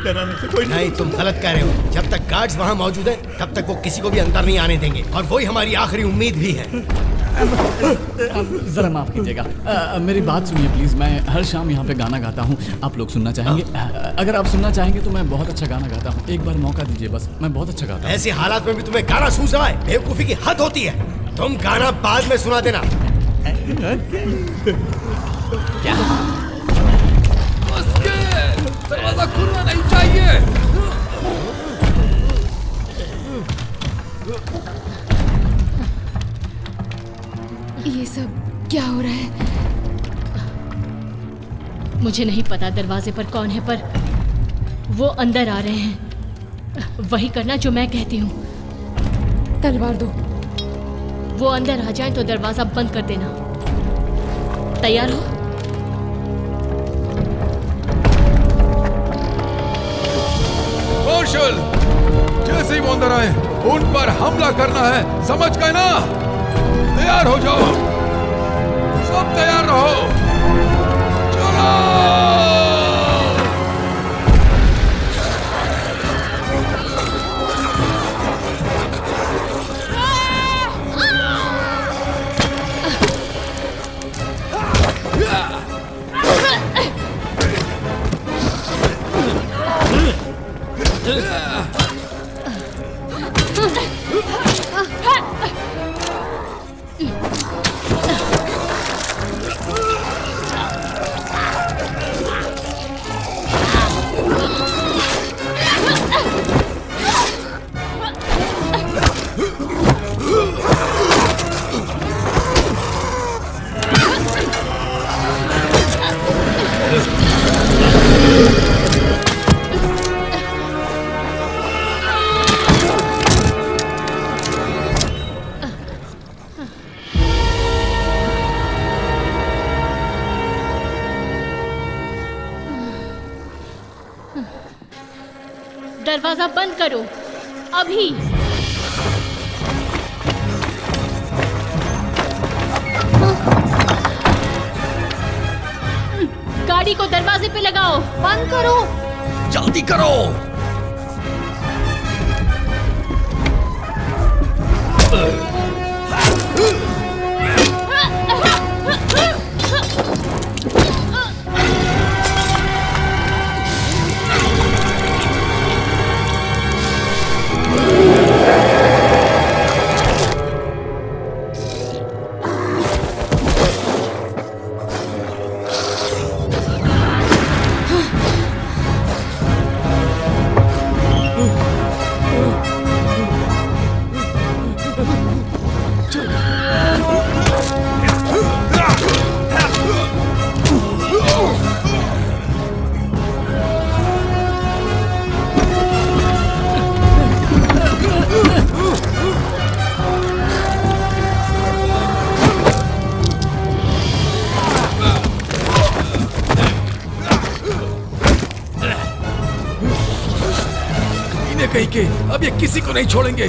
डराने से कोई नहीं, तुम गलत कह रहे हो। जब तक गार्ड्स वहाँ मौजूद हैं, तब तक वो किसी को भी अंदर नहीं आने देंगे, और वही हमारी आखिरी उम्मीद भी है। जरा माफ कीजिएगा, मेरी बात सुनिए प्लीज। मैं हर शाम यहाँ पे गाना गाता हूँ, आप लोग सुनना चाहेंगे? अगर आप सुनना चाहेंगे तो मैं बहुत अच्छा गाना गाता हूँ, एक बार मौका दीजिए बस। मैं बहुत अच्छा गाता हूँ। ऐसे हालात में भी तुम्हें गाना सूझ रहा है? बेवकूफी की हद होती है। तुम गाना बाद में सुना देना। दरवाजा खुलना नहीं चाहिए। ये सब क्या हो रहा है? मुझे नहीं पता दरवाजे पर कौन है, पर वो अंदर आ रहे हैं। वही करना जो मैं कहती हूँ। तलवार दो। वो अंदर आ जाए तो दरवाजा बंद कर देना। तैयार हो? मार्शल, जैसे ही वो अंदर आए उन पर हमला करना है, समझ गए ना? तैयार हो जाओ, सब तैयार रहो। चलो। दरवाजा बंद करो अभी। गाड़ी को दरवाजे पे लगाओ। बंद करो, जल्दी करो। कहीं के अब ये किसी को नहीं छोड़ेंगे।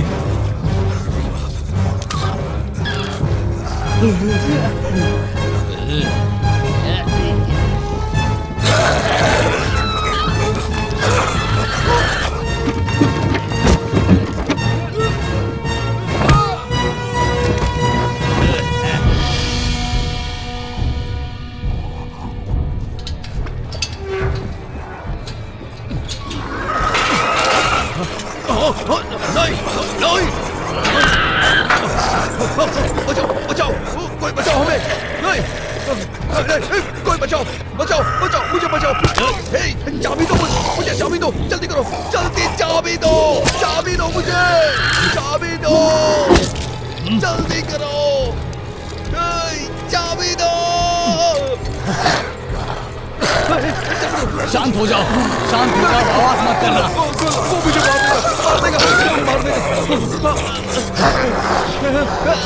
बचाओ बचाओ, कोई बचाओ हमें। नहीं, कोई बचाओ बचाओ बचाओ, मुझे बचाओ। चाबी दो मुझे, चाबी दो, जल्दी करो, जल्दी चाबी दो, चाबी दो मुझे, चाबी दो, जल्दी करो, चाबी दो। शांत हो जाओ, शांत हो जाओ, आवाज मत करना। वो मुझे मार देगा, मार देगा।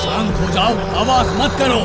शांत हो जाओ, आवाज मत करो।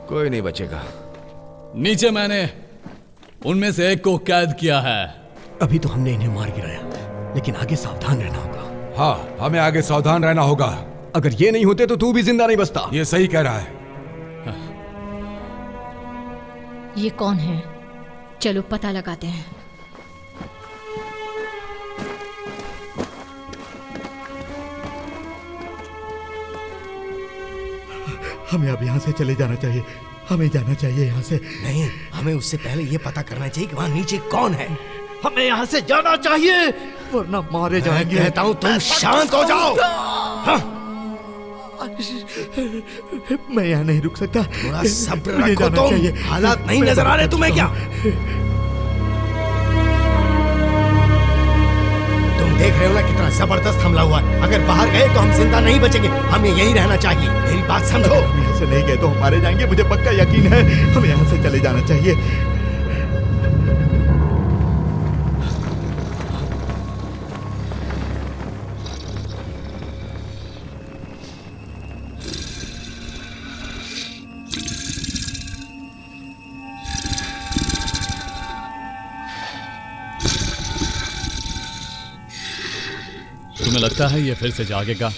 कोई नहीं बचेगा। नीचे मैंने उनमें से एक को कैद किया है। अभी तो हमने इन्हें मार गिराया, लेकिन आगे सावधान रहना होगा। हाँ, हमें आगे सावधान रहना होगा। अगर ये नहीं होते तो तू भी जिंदा नहीं बचता। ये सही कह रहा है। ये कौन है? चलो पता लगाते हैं। हमें अब यहाँ से चले जाना चाहिए, हमें जाना चाहिए यहाँ से। नहीं, हमें उससे पहले ये पता करना चाहिए कि वहाँ नीचे कौन है। हमें यहाँ से जाना चाहिए, वरना मारे जाएंगे। कहता हूँ तुम शांत हो जाओ। हाँ। मैं यहाँ नहीं रुक सकता। थोड़ा सब्र रखो तुम। हालात नहीं नजर आ रहे तुम्हें क्या? तुम देख रहे हो ना कितना जबरदस्त हमला हुआ है। अगर बाहर गए तो हम जिंदा नहीं बचेंगे। हमें यहीं रहना चाहिए, मेरी बात समझो। हम यहाँ से नहीं गए तो हम मारे जाएंगे, मुझे पक्का यकीन है। हमें यहाँ से चले जाना चाहिए। तुम्हें लगता है ये फिर से जागेगा?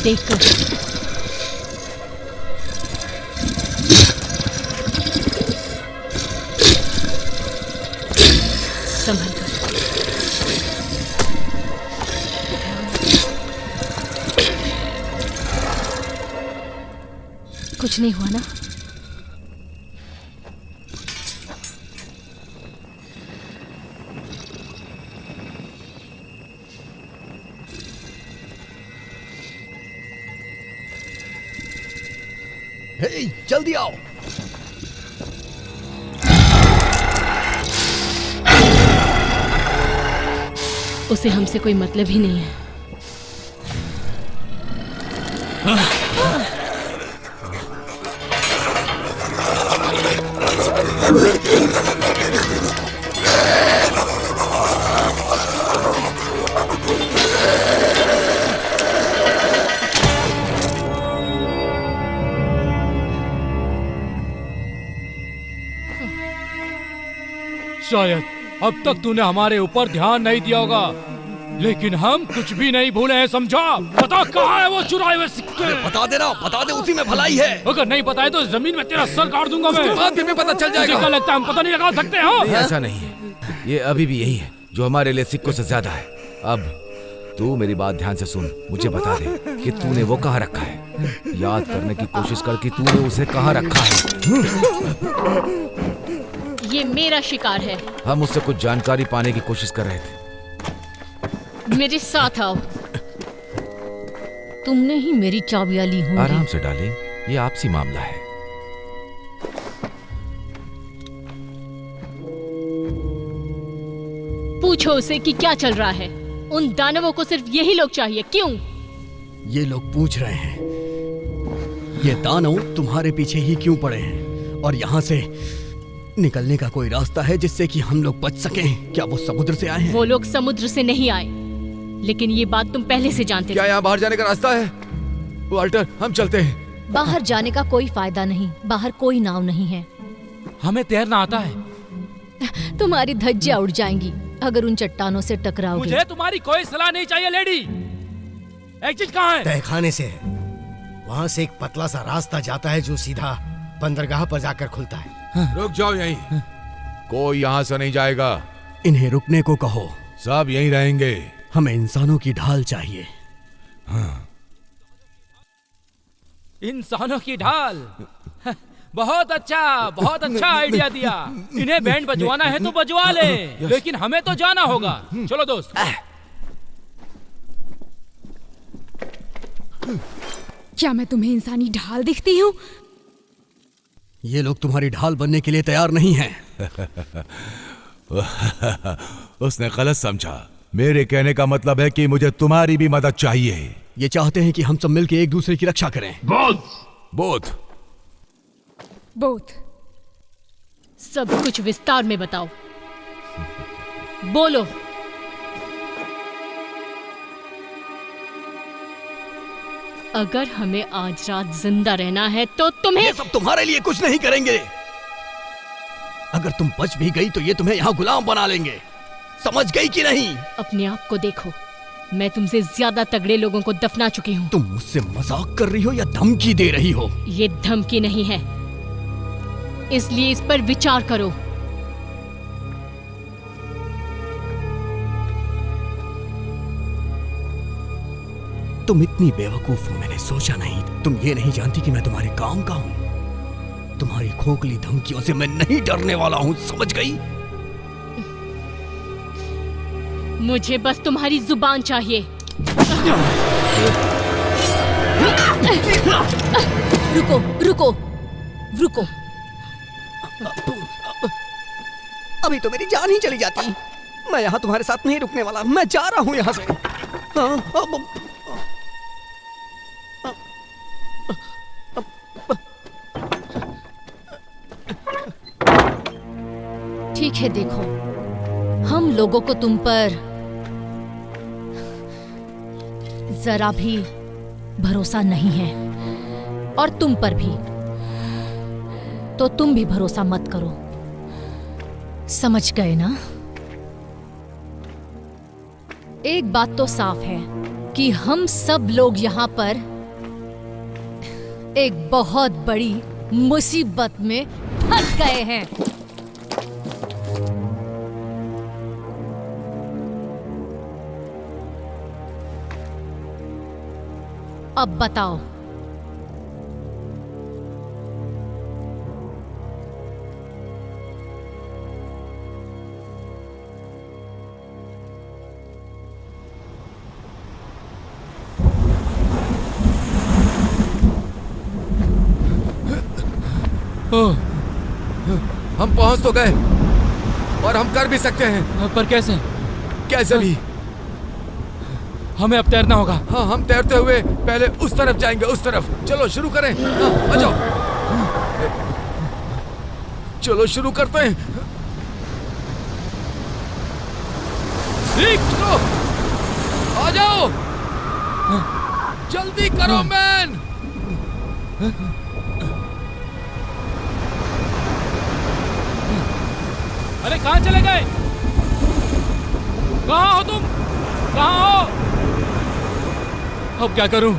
देखकर संभल कर। कुछ नहीं हुआ ना? हे, जल्दी आओ। उसे हमसे कोई मतलब ही नहीं है। शायद अब तक तूने हमारे ऊपर ध्यान नहीं दिया होगा, लेकिन हम कुछ भी नहीं भूले हैं, समझा? बता कहाँ है वो चुराए हुए सिक्के? बता दे ना, बता दे, उसी में भलाई है। अगर नहीं बताए तो जमीन में तेरा सर काट दूंगा मैं। बाद में पता चल जाएगा। क्या लगता है हम पता नहीं लगा सकते हैं? ऐसा नहीं है, ये अभी भी यही है जो हमारे लिए सिक्कों से ज्यादा है। अब तू मेरी बात ध्यान से सुन, मुझे बता दे कि तूने वो कहाँ रखा है। याद करने की कोशिश कर कि तूने उसे कहाँ रखा है। ये मेरा शिकार है। हम उससे कुछ जानकारी पाने की कोशिश कर रहे थे। मेरे साथ आओ। तुमने ही मेरी चाबियां ली होंगी। आराम से डालें, ये आपसी मामला है। पूछो उसे कि क्या चल रहा है। उन दानवों को सिर्फ यही लोग चाहिए, क्यों? ये लोग पूछ रहे हैं ये दानव तुम्हारे पीछे ही क्यों पड़े हैं, और यहाँ से निकलने का कोई रास्ता है जिससे कि हम लोग बच सकें? क्या वो समुद्र से आए हैं? वो लोग समुद्र से नहीं आए, लेकिन ये बात तुम पहले से जानते थे। क्या यहाँ बाहर जाने का रास्ता है? वाल्टर, हम चलते हैं। बाहर जाने का कोई फायदा नहीं, बाहर कोई नाव नहीं है। हमें तैरना आता है। तुम्हारी धज्जियां उड़ जाएंगी अगर उन चट्टानों से टकराओगे। मुझे तुम्हारी कोई सलाह नहीं चाहिए लेडी। एग्जिट कहाँ है? तहखाने से है। वहाँ से एक पतला सा रास्ता जाता है जो सीधा बंदरगाह पर जाकर खुलता है। रुक जाओ यहीं, कोई यहाँ से नहीं जाएगा। इन्हें रुकने को कहो। सब यहीं रहेंगे। हमें इंसानों की ढाल चाहिए। इंसानों की ढाल? बहुत अच्छा आइडिया दिया। इन्हें बैंड बजवाना है तो बजवा ले, लेकिन हमें तो जाना होगा। चलो दोस्त। क्या मैं तुम्हें इंसानी ढाल दिखती हूँ? ये लोग तुम्हारी ढाल बनने के लिए तैयार नहीं हैं। उसने गलत समझा। मेरे कहने का मतलब है कि मुझे तुम्हारी भी मदद चाहिए। ये चाहते हैं कि हम सब मिलकर एक दूसरे की रक्षा करें। बोध सब कुछ विस्तार में बताओ। बोलो। अगर हमें आज रात जिंदा रहना है तो तुम्हें। ये सब तुम्हारे लिए कुछ नहीं करेंगे। अगर तुम बच भी गई तो ये तुम्हें यहाँ गुलाम बना लेंगे। समझ गई कि नहीं? अपने आप को देखो, मैं तुमसे ज्यादा तगड़े लोगों को दफना चुकी हूँ। तुम मुझसे मजाक कर रही हो या धमकी दे रही हो? ये धमकी नहीं है, इसलिए इस पर विचार करो। तुम इतनी बेवकूफ हो, मैंने सोचा नहीं। तुम ये नहीं जानती कि मैं तुम्हारे काम का हूँ। तुम्हारी खोखली धमकियों से मैं नहीं डरने वाला हूँ, समझ गई? मुझे बस तुम्हारी जुबान चाहिए। रुको रुको रुको। अभी तो मेरी जान ही चली जाती। मैं यहाँ तुम्हारे साथ नहीं रुकने वाला। मैं जा रहा हूँ यहाँ से। ठीक है, देखो, हम लोगों को तुम पर जरा भी भरोसा नहीं है, और तुम पर भी। तो तुम भी भरोसा मत करो, समझ गए ना? एक बात तो साफ है कि हम सब लोग यहाँ पर एक बहुत बड़ी मुसीबत में फंस गए हैं। अब बताओ, हम पहुंच तो गए और हम कर भी सकते हैं। पर कैसे? कैसे भी? हमें अब तैरना होगा। हाँ, हम तैरते हुए पहले उस तरफ जाएंगे, उस तरफ। चलो शुरू करें। हाँ, आ जाओ। चलो शुरू करते हैं। ठीक, चलो आ जाओ। जल्दी करो मैन। अरे कहाँ चले गए? कहाँ हो तुम? कहाँ हो? अब क्या करूं?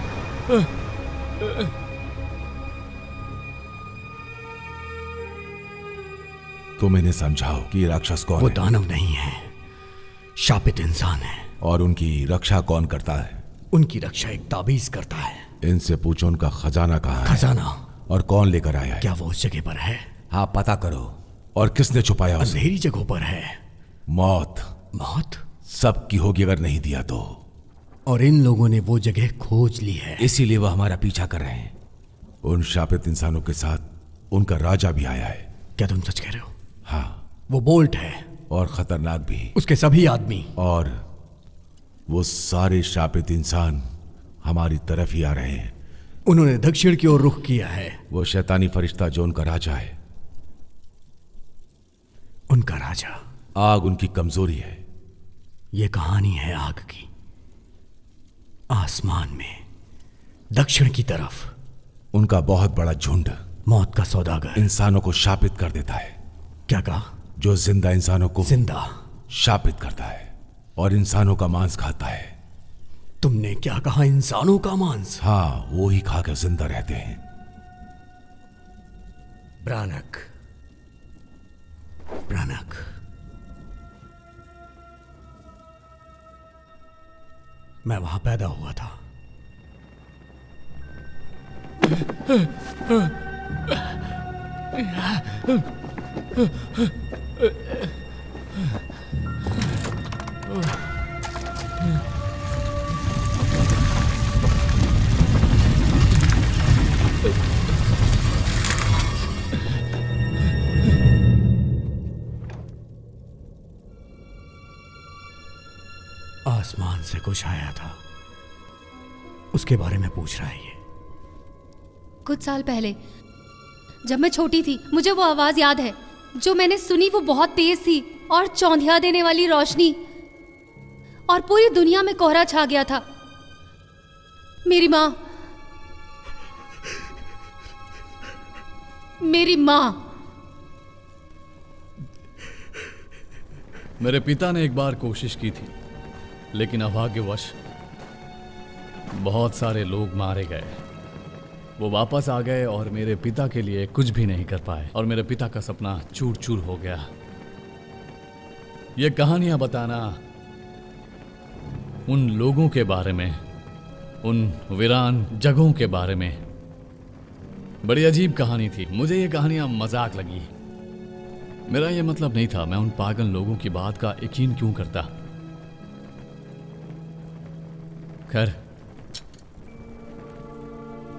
तुम इन्हें समझाओ कि राक्षस कौन है। वो दानव नहीं है, शापित इंसान है। और उनकी रक्षा कौन करता है? उनकी रक्षा एक ताबीज करता है। इनसे पूछो उनका खजाना कहाँ है? खजाना? और कौन लेकर आया है? क्या वो उस जगह पर है? हाँ, पता करो। और किसने छुपाया उसे? अंधेरी जगहों पर है। मौत। मौत सबकी होगी अगर नहीं दिया तो। और इन लोगों ने वो जगह खोज ली है, इसीलिए वह हमारा पीछा कर रहे हैं। उन शापित इंसानों के साथ उनका राजा भी आया है। क्या तुम सच कह रहे हो? हाँ। वो बोल्ट है। और खतरनाक भी। उसके सभी आदमी। और वो सारे शापित इंसान हमारी तरफ ही आ रहे हैं। उन्होंने दक्षिण की ओर रुख किया है। वो शैतानी फरिश्ता जो उनका राजा है। उनका राजा? आग उनकी कमजोरी है। ये कहानी है आग की। आसमान में दक्षिण की तरफ उनका बहुत बड़ा झुंड, मौत का सौदागर, इंसानों को शापित कर देता है। क्या कहा? जो जिंदा इंसानों को जिंदा शापित करता है और इंसानों का मांस खाता है। तुमने क्या कहा? इंसानों का मांस? हाँ, वो ही खाकर जिंदा रहते हैं। ब्रानक, ब्रानक। मैं वहां पैदा हुआ था। आसमान से कुछ आया था, उसके बारे में पूछ रहा है ये। कुछ साल पहले जब मैं छोटी थी, मुझे वो आवाज याद है जो मैंने सुनी। वो बहुत तेज थी और चौंधिया देने वाली रोशनी, और पूरी दुनिया में कोहरा छा गया था। मेरी माँ, मेरी माँ। मेरे पिता ने एक बार कोशिश की थी, लेकिन अभाग्यवश बहुत सारे लोग मारे गए। वो वापस आ गए और मेरे पिता के लिए कुछ भी नहीं कर पाए, और मेरे पिता का सपना चूर चूर हो गया। ये कहानियां बताना उन लोगों के बारे में, उन वीरान जगहों के बारे में, बड़ी अजीब कहानी थी। मुझे ये कहानियां मजाक लगी। मेरा ये मतलब नहीं था, मैं उन पागल लोगों की बात का यकीन क्यों करता। खैर,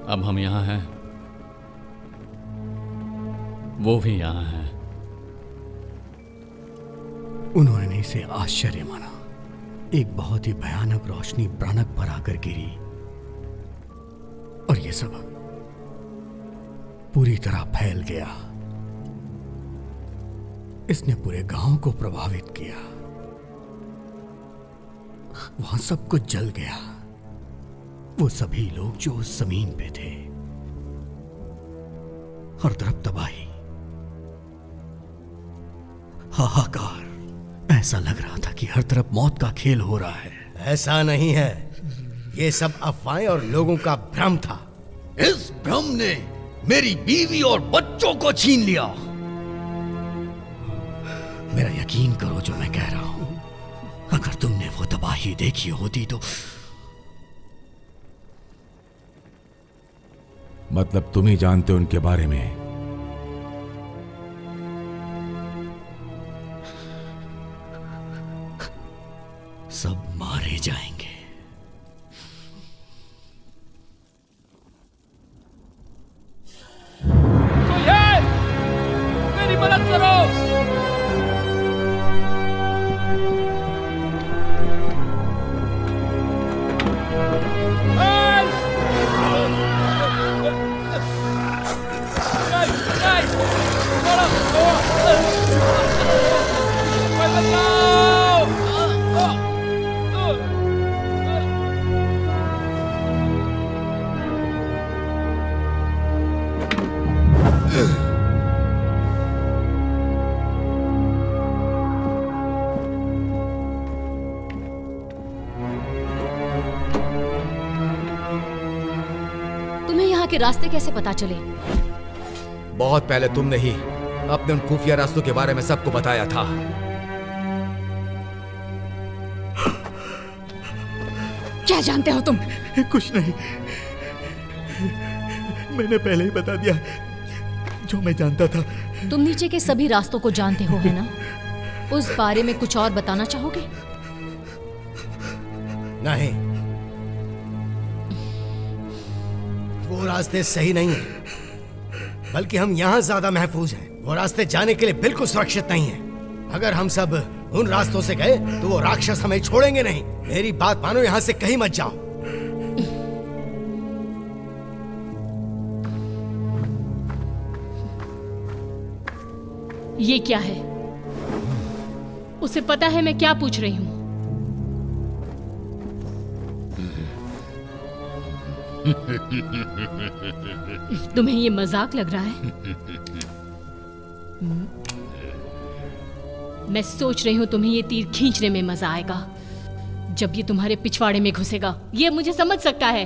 अब हम यहां हैं, वो भी यहां हैं। उन्होंने इसे आश्चर्य माना। एक बहुत ही भयानक रोशनी ब्रानक पर आकर गिरी, और यह सब पूरी तरह फैल गया। इसने पूरे गांव को प्रभावित किया। वहां सब कुछ जल गया। वो सभी लोग जो उस जमीन पे थे। हर तरफ तबाही, हाहाकार। ऐसा लग रहा था कि हर तरफ मौत का खेल हो रहा है। ऐसा नहीं है, ये सब अफवाहें और लोगों का भ्रम था। इस भ्रम ने मेरी बीवी और बच्चों को छीन लिया। मेरा यकीन करो जो मैं कह रहा हूं। अगर तुमने वो तबाही देखी होती तो। मतलब तुम ही जानते हो उनके बारे में? सब मारे जाएंगे। कोई है? मेरी मदद करो। तुम्हें यहाँ के रास्ते कैसे पता चले? बहुत पहले तुमने ही अपने उन खुफिया रास्तों के बारे में सबको बताया था। क्या जानते हो तुम? कुछ नहीं, मैंने पहले ही बता दिया जो मैं जानता था। तुम नीचे के सभी रास्तों को जानते हो, है ना? उस बारे में कुछ और बताना चाहोगे? नहीं, वो रास्ते सही नहीं हैं, बल्कि हम यहां ज्यादा महफूज हैं। वो रास्ते जाने के लिए बिल्कुल सुरक्षित नहीं हैं। अगर हम सब उन रास्तों से गए तो वो राक्षस हमें छोड़ेंगे नहीं। मेरी बात मानो, यहां से कहीं मत जाओ। ये क्या है? उसे पता है मैं क्या पूछ रही हूं? तुम्हें ये मजाक लग रहा है? मैं सोच रही हूं तुम्हें ये तीर खींचने में मजा आएगा जब ये तुम्हारे पिछवाड़े में घुसेगा। ये मुझे समझ सकता है।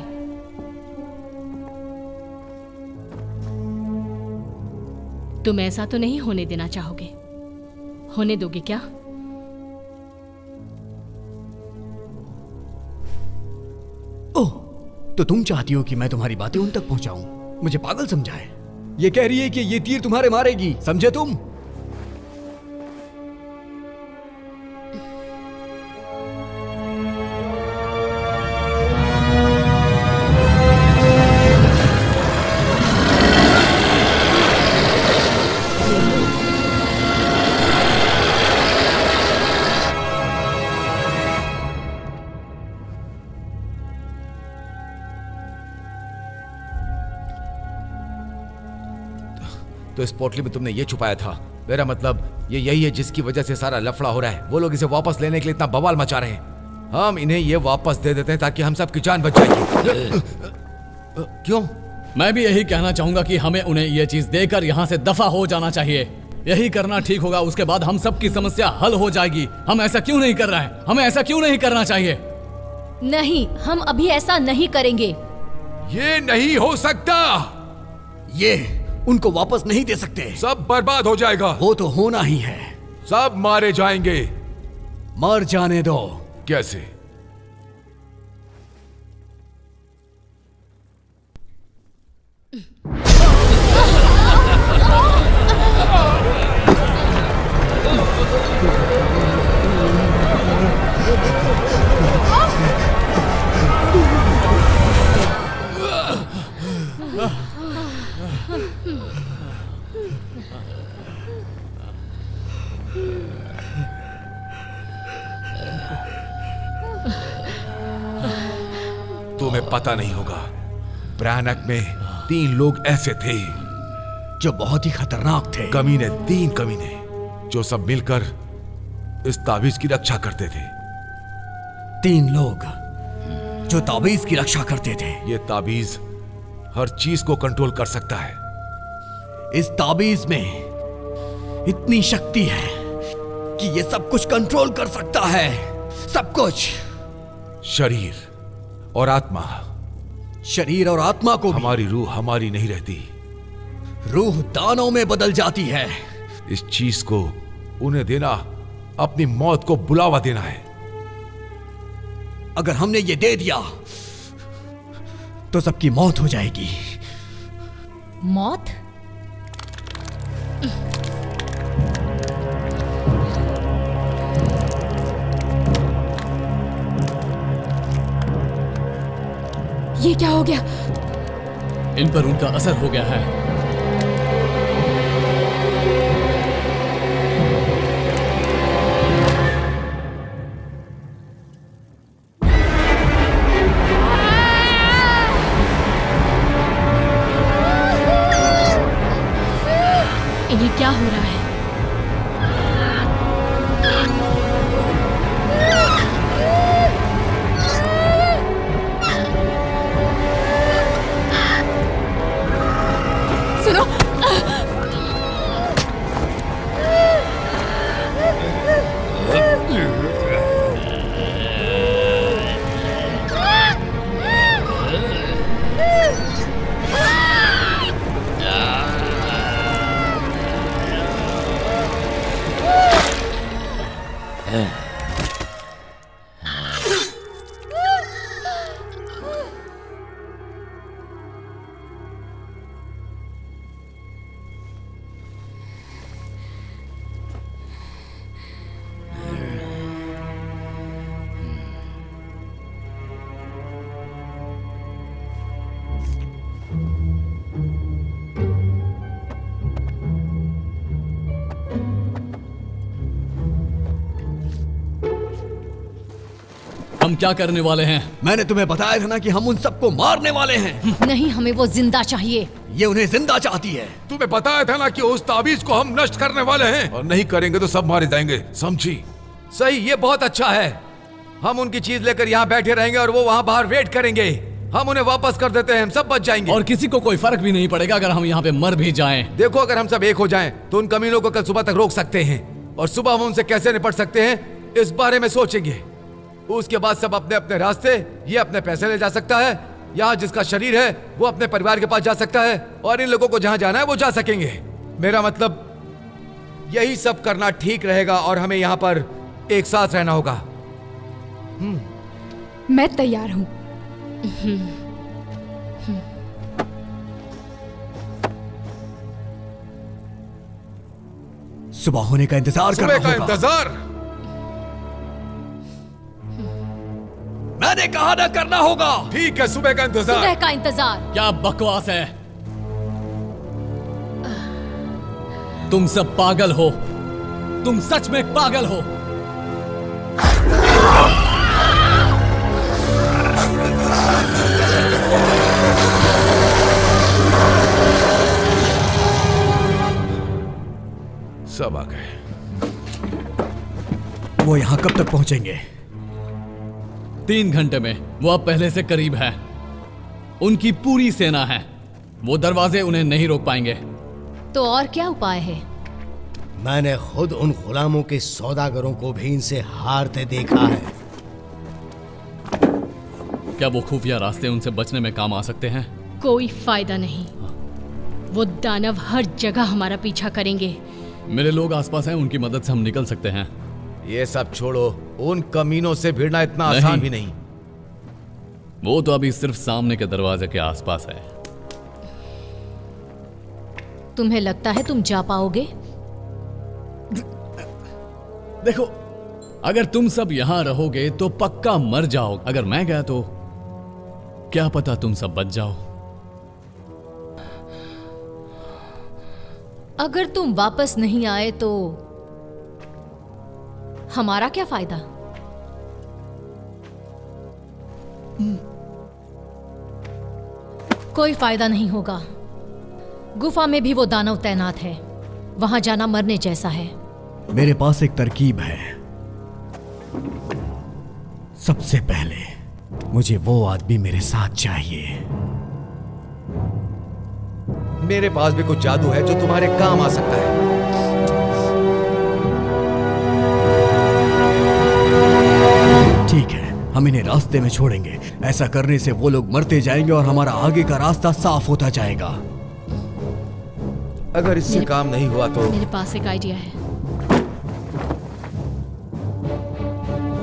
तुम ऐसा तो नहीं होने देना चाहोगे? होने दोगे क्या? ओह, तो तुम चाहती हो कि मैं तुम्हारी बातें उन तक पहुंचाऊं? मुझे पागल समझा है? ये कह रही है कि ये तीर तुम्हारे मारेगी, समझे तुम? तो इस पोटली में तुमने ये छुपाया था। मेरा मतलब ये यही है जिसकी वजह से सारा लफड़ा हो रहा है। वो लोग इसे वापस लेने के लिए इतना बवाल मचा रहे हैं। हम इन्हें ये वापस दे देते हैं ताकि हम सबकी जान बच जाएगी। क्यों? मैं भी यही कहना चाहूंगा कि हमें उन्हें ये चीज देकर यहाँ से दफा हो जाना चाहिए। यही करना ठीक होगा। उसके बाद हम सबकी समस्या हल हो जाएगी। हम ऐसा क्यों नहीं कर रहे हैं? हमें ऐसा क्यों नहीं करना चाहिए? नहीं, हम अभी ऐसा नहीं करेंगे। ये नहीं हो सकता। ये उनको वापस नहीं दे सकते। सब बर्बाद हो जाएगा। वो तो होना ही है। सब मारे जाएंगे। मर जाने दो। कैसे? तुम्हें पता नहीं होगा, भयानक में 3 लोग ऐसे थे जो बहुत ही खतरनाक थे। कमीने, 3 कमीने जो सब मिलकर इस ताबीज की रक्षा करते थे। 3 लोग जो ताबीज की रक्षा करते थे। ये ताबीज हर चीज को कंट्रोल कर सकता है। इस ताबीज में इतनी शक्ति है कि ये सब कुछ कंट्रोल कर सकता है। सब कुछ। शरीर और आत्मा। शरीर और आत्मा को भी। हमारी रूह हमारी नहीं रहती। रूह दानों में बदल जाती है। इस चीज को उन्हें देना अपनी मौत को बुलावा देना है। अगर हमने ये दे दिया तो सबकी मौत हो जाएगी। मौत? ये क्या हो गया? इन पर उनका असर हो गया है। इन्हें क्या हो रहा है? सुनो, हम क्या करने वाले हैं? मैंने तुम्हें बताया था ना कि हम उन सबको मारने वाले हैं। नहीं, हमें वो जिंदा चाहिए। ये उन्हें जिंदा चाहती है। तुम्हें बताया था ना कि उस ताबीज को हम नष्ट करने वाले हैं, और नहीं करेंगे तो सब मारे जाएंगे, समझी? सही, ये बहुत अच्छा है। हम उनकी चीज लेकर यहाँ बैठे रहेंगे और वो वहाँ बाहर वेट करेंगे। हम उन्हें वापस कर देते हैं, हम सब बच जाएंगे। और किसी को कोई फर्क भी नहीं पड़ेगा अगर हम यहाँ पे मर भी जाएं। देखो, अगर हम सब एक हो जाएं, तो उन कमीनों को कल सुबह तक रोक सकते हैं, और सुबह हम उनसे कैसे निपट सकते हैं इस बारे में सोचेंगे। उसके बाद सब अपने अपने रास्ते, ये अपने पैसे ले जा सकता है, यहाँ जिसका शरीर है वो अपने परिवार के पास जा सकता है, और इन लोगों को जहाँ जाना है वो जा सकेंगे। मेरा मतलब यही सब करना ठीक रहेगा, और हमें यहाँ पर एक साथ रहना होगा। मैं तैयार हूँ। सुबह होने का इंतजार करना सुबह का होगा। इंतजार? मैंने कहा ना करना होगा। ठीक है, सुबह का इंतजार। सुबह का इंतजार? क्या बकवास है। तुम सब पागल हो, तुम सच में पागल हो। सब आ गए। वो यहाँ कब तक पहुंचेंगे? 3 घंटे में। वो अब पहले से करीब है। उनकी पूरी सेना है, वो दरवाजे उन्हें नहीं रोक पाएंगे। तो और क्या उपाय है? मैंने खुद उन गुलामों के सौदागरों को भी इनसे हारते देखा है। क्या वो खुफिया रास्ते उनसे बचने में काम आ सकते हैं? कोई फायदा नहीं। वो दानव हर जगह हमारा पीछा करेंगे। मेरे लोग आसपास हैं, उनकी मदद से हम निकल सकते हैं। ये सब छोड़ो, उन कमीनों से भिड़ना इतना आसान भी नहीं। वो तो अभी सिर्फ सामने के दरवाजे के आसपास है। तुम्हें लगता है तुम जा पाओगे? देखो, अगर तुम सब यहां रहोगे तो पक्का मर जाओ। अगर मैं गया तो क्या पता तुम सब बच जाओ। अगर तुम वापस नहीं आए तो हमारा क्या फायदा? कोई फायदा नहीं होगा। गुफा में भी वो दानव तैनात है, वहां जाना मरने जैसा है। मेरे पास एक तरकीब है। सबसे पहले मुझे वो आदमी मेरे साथ चाहिए। मेरे पास भी कुछ जादू है जो तुम्हारे काम आ सकता है। ठीक है, हम इन्हें रास्ते में छोड़ेंगे। ऐसा करने से वो लोग मरते जाएंगे और हमारा आगे का रास्ता साफ होता जाएगा। अगर इससे काम नहीं हुआ तो मेरे पास एक आइडिया है।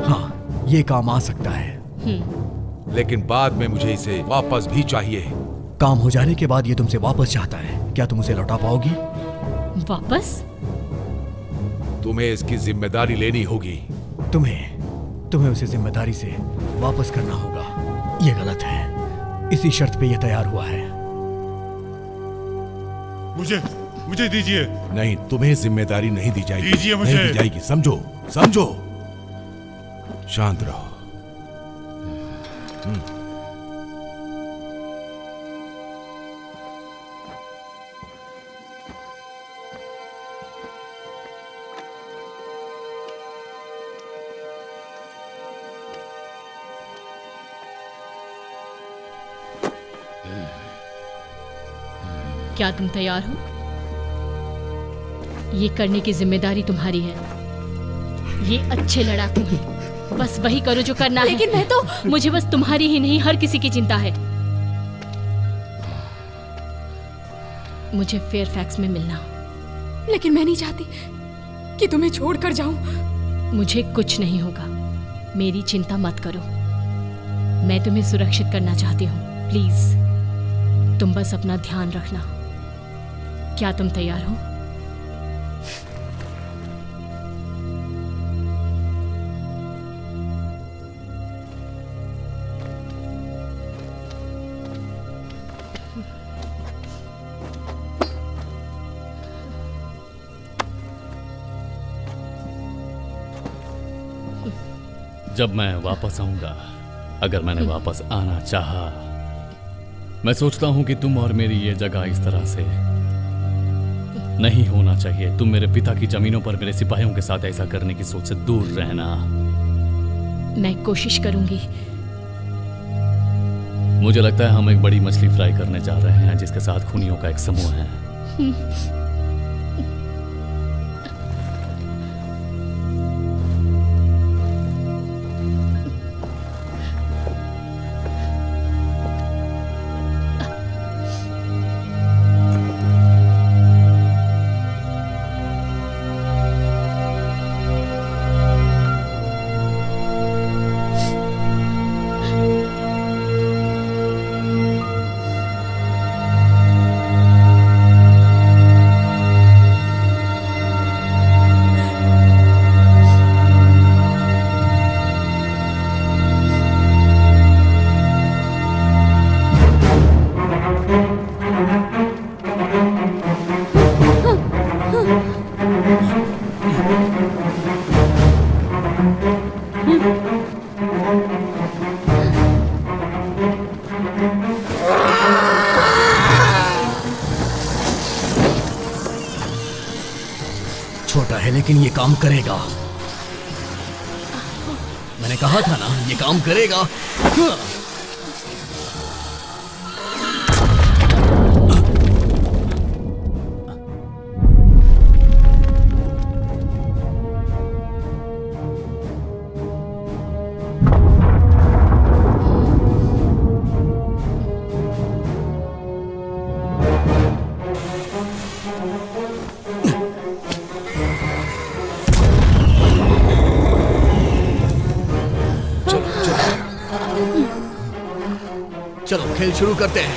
हाँ, ये काम आ सकता है। लेकिन बाद में मुझे इसे वापस भी चाहिए। काम हो जाने के बाद ये तुमसे वापस चाहता है। क्या तुम उसे लौटा पाओगी? वापस? तुम्हें इसकी जिम्मेदारी लेनी होगी। तुम्हें उसे जिम्मेदारी से वापस करना होगा। ये गलत है। इसी शर्त पे ये तैयार हुआ है। मुझे दीजिए। नहीं, तुम्हें जिम्मेदारी नहीं दी जाएगी। दीजिए मुझे। नहीं दी जाएगी, समझो समझो। शांत रहो। क्या तुम तैयार हो? ये करने की जिम्मेदारी तुम्हारी है। ये अच्छे लड़ाकू हैं, बस वही करो जो करना है। लेकिन मैं तो मुझे बस तुम्हारी ही नहीं, हर किसी की चिंता है। मुझे फेयरफैक्स में मिलना। लेकिन मैं नहीं चाहती कि तुम्हें छोड़कर जाऊं। मुझे कुछ नहीं होगा, मेरी चिंता मत करो। मैं तुम्हें सुरक्षित करना चाहती हूँ। प्लीज तुम बस अपना ध्यान रखना। क्या तुम तैयार हो? जब मैं वापस आऊंगा, अगर मैंने वापस आना चाहा, मैं सोचता हूं कि तुम और मेरी ये जगह इस तरह से नहीं होना चाहिए। तुम मेरे पिता की जमीनों पर मेरे सिपाहियों के साथ ऐसा करने की सोच से दूर रहना। मैं कोशिश करूंगी। मुझे लगता है हम एक बड़ी मछली फ्राई करने जा रहे हैं जिसके साथ खूनियों का एक समूह है। छोटा है लेकिन ये काम करेगा। मैंने कहा था ना ये काम करेगा। चलो खेल शुरू करते हैं।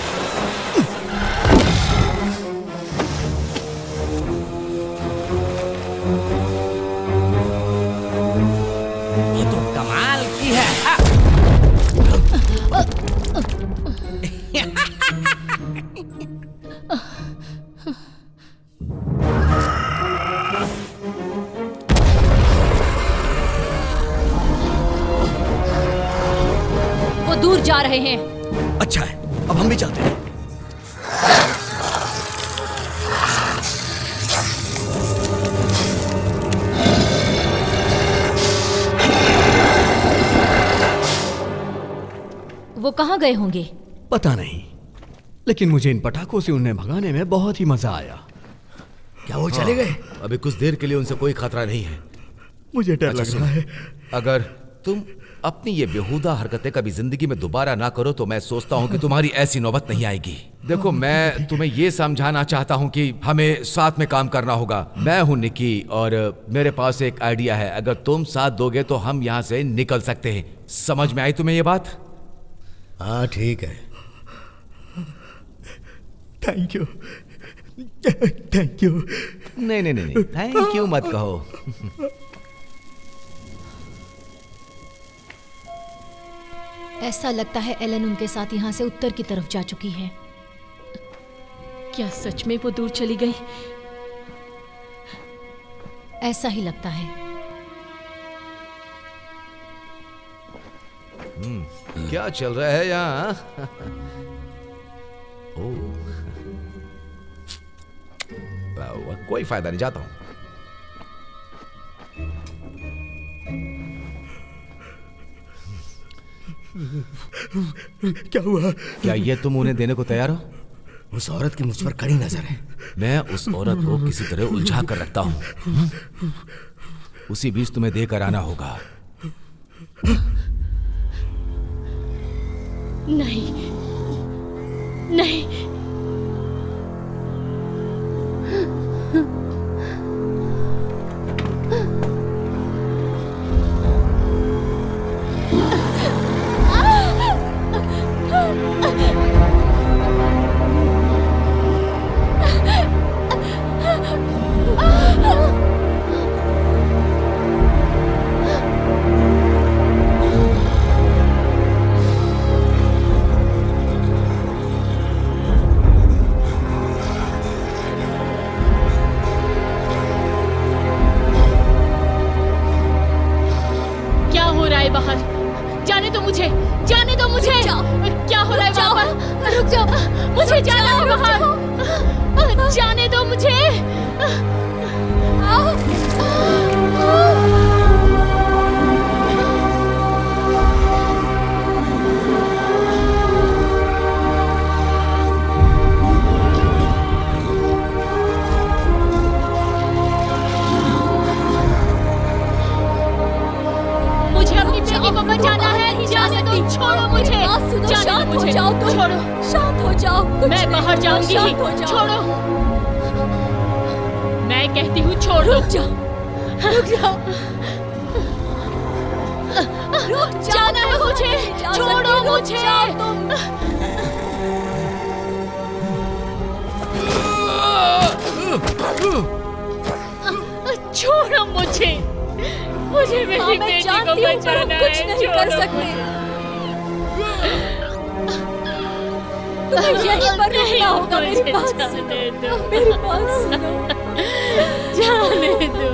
ये तो कमाल की है। वो दूर जा रहे हैं। अच्छा है, अब हम भी चलते हैं। वो कहाँ गए होंगे? पता नहीं, लेकिन मुझे इन पटाखों से उन्हें भगाने में बहुत ही मजा आया। क्या वो चले गए? अभी कुछ देर के लिए उनसे कोई खतरा नहीं है। मुझे डर लग रहा है। अगर तुम अपनी ये बेहुदा हरकतें कभी जिंदगी में दोबारा ना करो तो मैं सोचता हूँ कि तुम्हारी ऐसी नौबत नहीं आएगी। देखो, मैं तुम्हें ये समझाना चाहता हूँ कि हमें साथ में काम करना होगा। मैं हूँ निकी और मेरे पास एक आइडिया है। अगर तुम साथ दोगे तो हम यहाँ से निकल सकते हैं। समझ में आई तुम्हें ये बात? हाँ ठीक है। Thank you. Thank you. नहीं नहीं नहीं, थैंक यू मत कहो। ऐसा लगता है एलन उनके साथ यहाँ से उत्तर की तरफ जा चुकी है। क्या सच में वो दूर चली गई? ऐसा ही लगता है। क्या चल रहा है यहाँ? कोई फायदा नहीं, जाता हूं। क्या हुआ? क्या ये तुम उन्हें देने को तैयार हो? उस औरत की मुझ पर कड़ी नजर है। मैं उस औरत को किसी तरह उलझा कर रखता हूं। उसी बीच तुम्हें देकर आना होगा। नहीं नहीं, बाहर, जाने दो मुझे, जाने दो मुझे। क्या हो रहा है वहाँ पर? रुक जाओ, मुझे जाना है बाहर, जाने दो मुझे। मुझे अपनी बेटी को बचाना है, जाने दो, छोड़ो मुझे, जाने दो मुझे, छोड़ो, शांत हो जाओ, मैं बाहर जाऊंगी, छोड़ो, मैं कहती हूँ छोड़ो, रुक जाओ, जाना है मुझे, छोड़ो मुझे, छोड़ो मुझे, मुझे मेरी बेटी को बचाना है, कुछ नहीं कर सकते। तुम्हें यहीं पर रहना होगा, मेरी बात सुनो, मेरी बात सुनो, जाने दो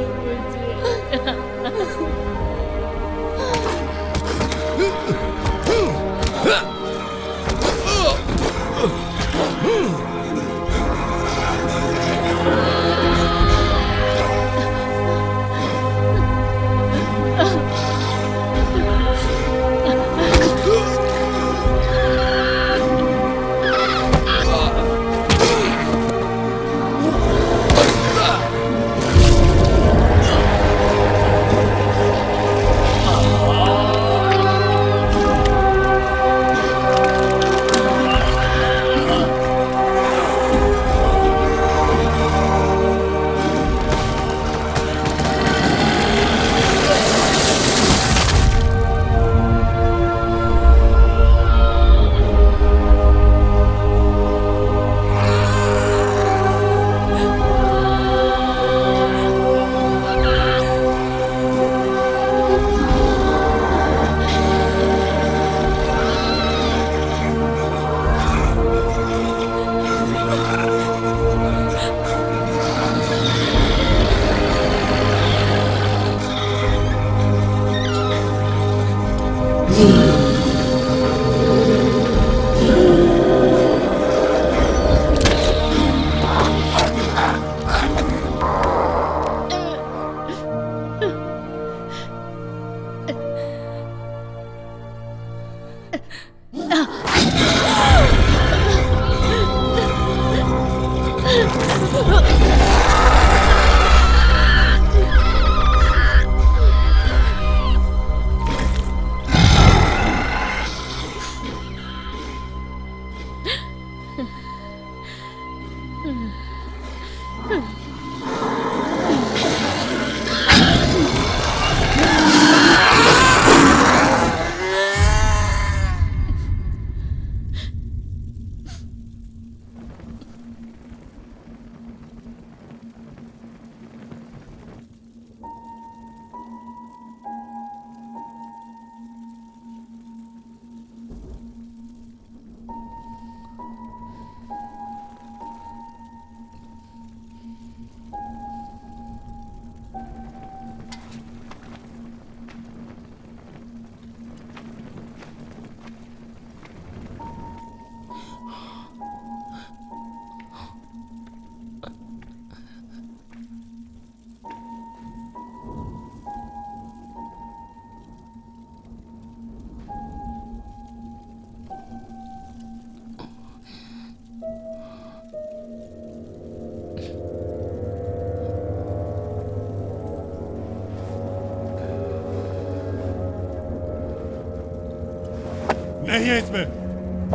नहीं है इसमें।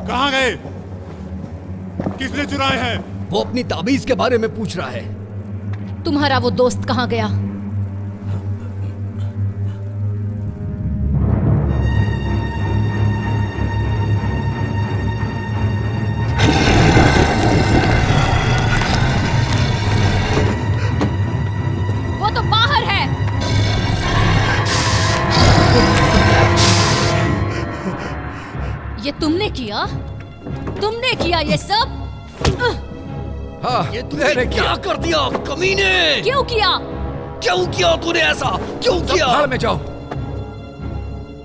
कहाँ गए? किसने चुराए हैं? वो अपनी ताबीज के बारे में पूछ रहा है। तुम्हारा वो दोस्त कहाँ गया? वो तो बाहर है। ये तुमने किया? तुमने किया ये सब? हाँ, ये तूने क्या कर दिया कमीने? क्यों किया? क्यों किया तूने ऐसा? क्यों किया? भाड़ में जाओ।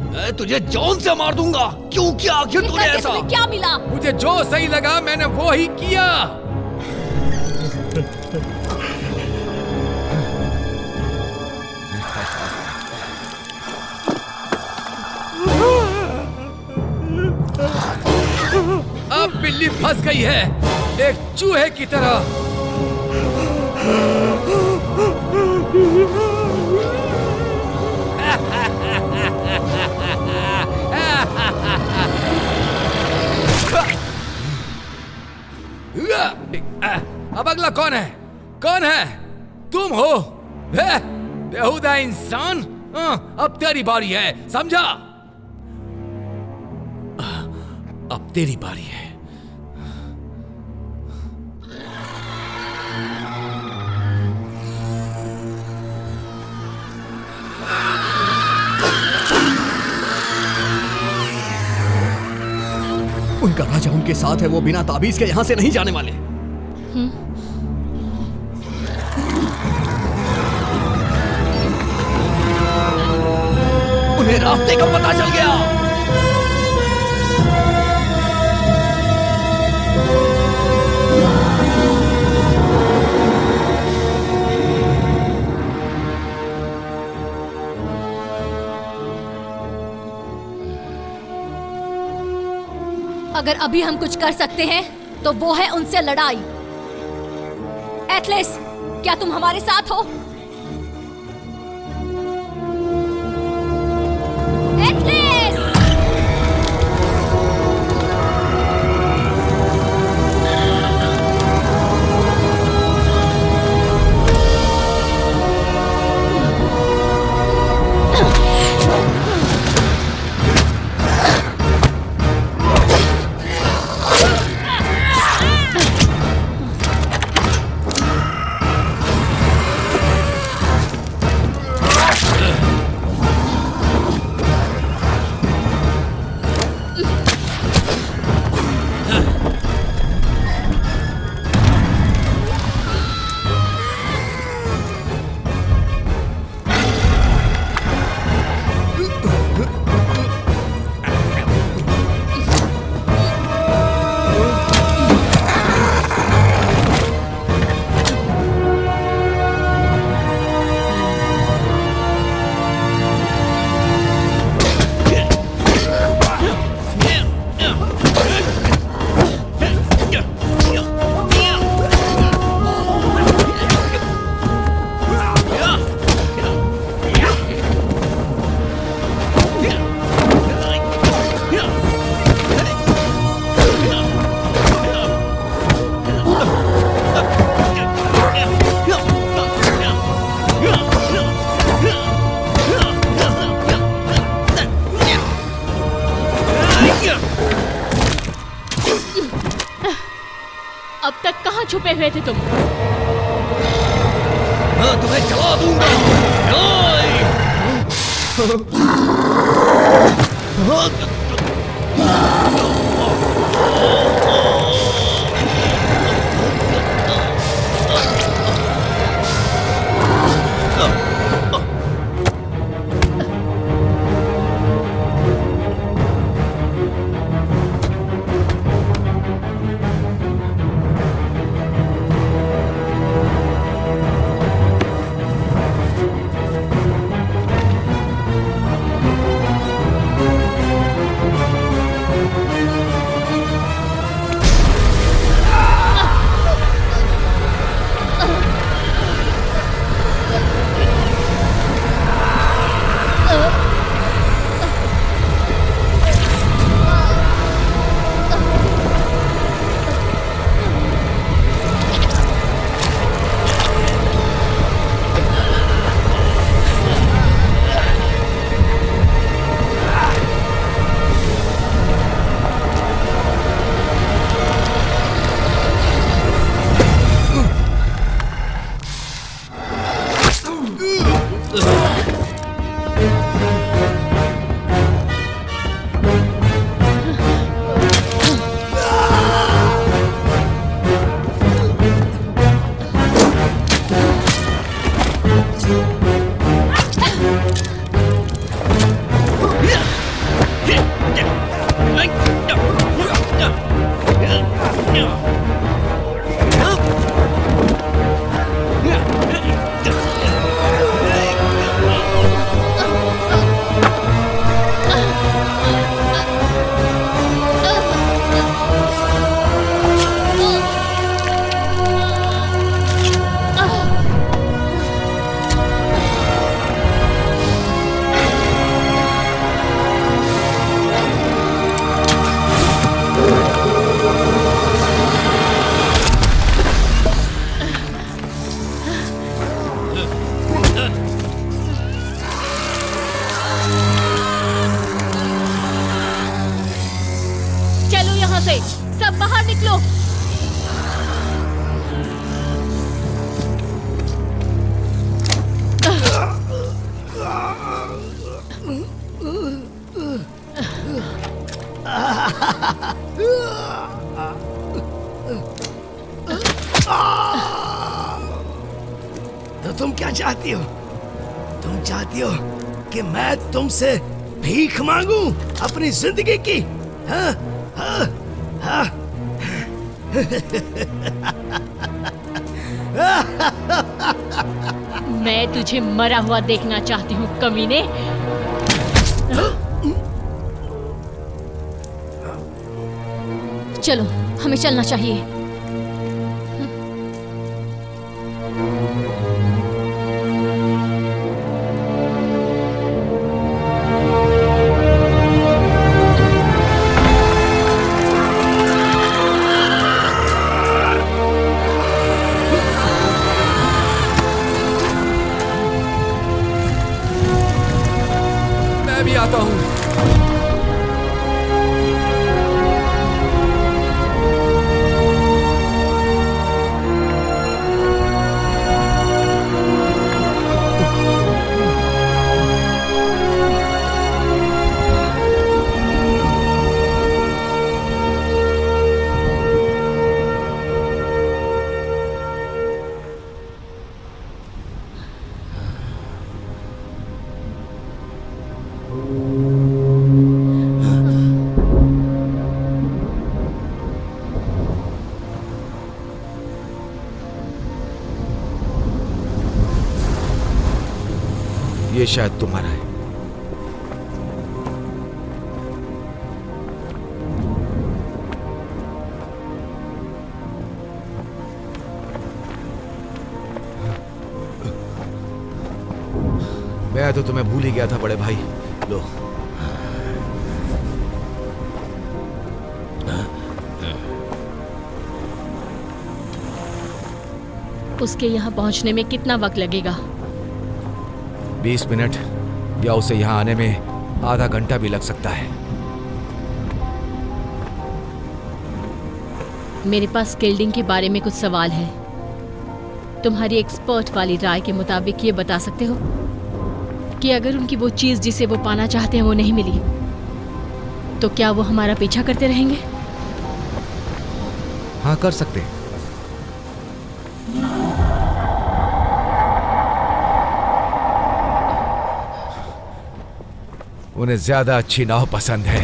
मैं तुझे जॉन से मार दूंगा। क्यों किया आखिर तूने ऐसा? तुम्हें क्या मिला? मुझे जो सही लगा मैंने वो ही किया। अब बिल्ली फंस गई है एक चूहे की तरह। अब अगला कौन है? कौन है? तुम हो बेहुदा इंसान। अब तेरी बारी है, समझा? अब तेरी बारी है। उनका राजा उनके साथ है, वो बिना ताबीज के यहां से नहीं जाने वाले। उन्हें रास्ते का पता चल गया। अगर अभी हम कुछ कर सकते हैं तो वो है उनसे लड़ाई। एथलेस, क्या तुम हमारे साथ हो? एथलेस! अब तक कहाँ छुपे हुए थे तुम? मैं तुम्हें जला दूंगा। निकलो। तो तुम क्या चाहती हो? तुम चाहती हो कि मैं तुमसे भीख मांगूं अपनी जिंदगी की? हाँ? हाँ? हाँ? मैं तुझे मरा हुआ देखना चाहती हूँ कमीने। चलो, हमें चलना चाहिए। मैं भी आता हूँ। ये शायद तुम्हारा है। मैं तो तुम्हें भूल ही गया था बड़े भाई। लो। उसके यहाँ पहुँचने में कितना वक्त लगेगा? 20 मिनट या उसे यहाँ आने में आधा घंटा भी लग सकता है। मेरे पास स्केल्डिंग के बारे में कुछ सवाल है। तुम्हारी एक्सपर्ट वाली राय के मुताबिक ये बता सकते हो कि अगर उनकी वो चीज जिसे वो पाना चाहते हैं वो नहीं मिली तो क्या वो हमारा पीछा करते रहेंगे? हाँ, कर सकते हैं। उन्हें ज्यादा अच्छी नाव पसंद है।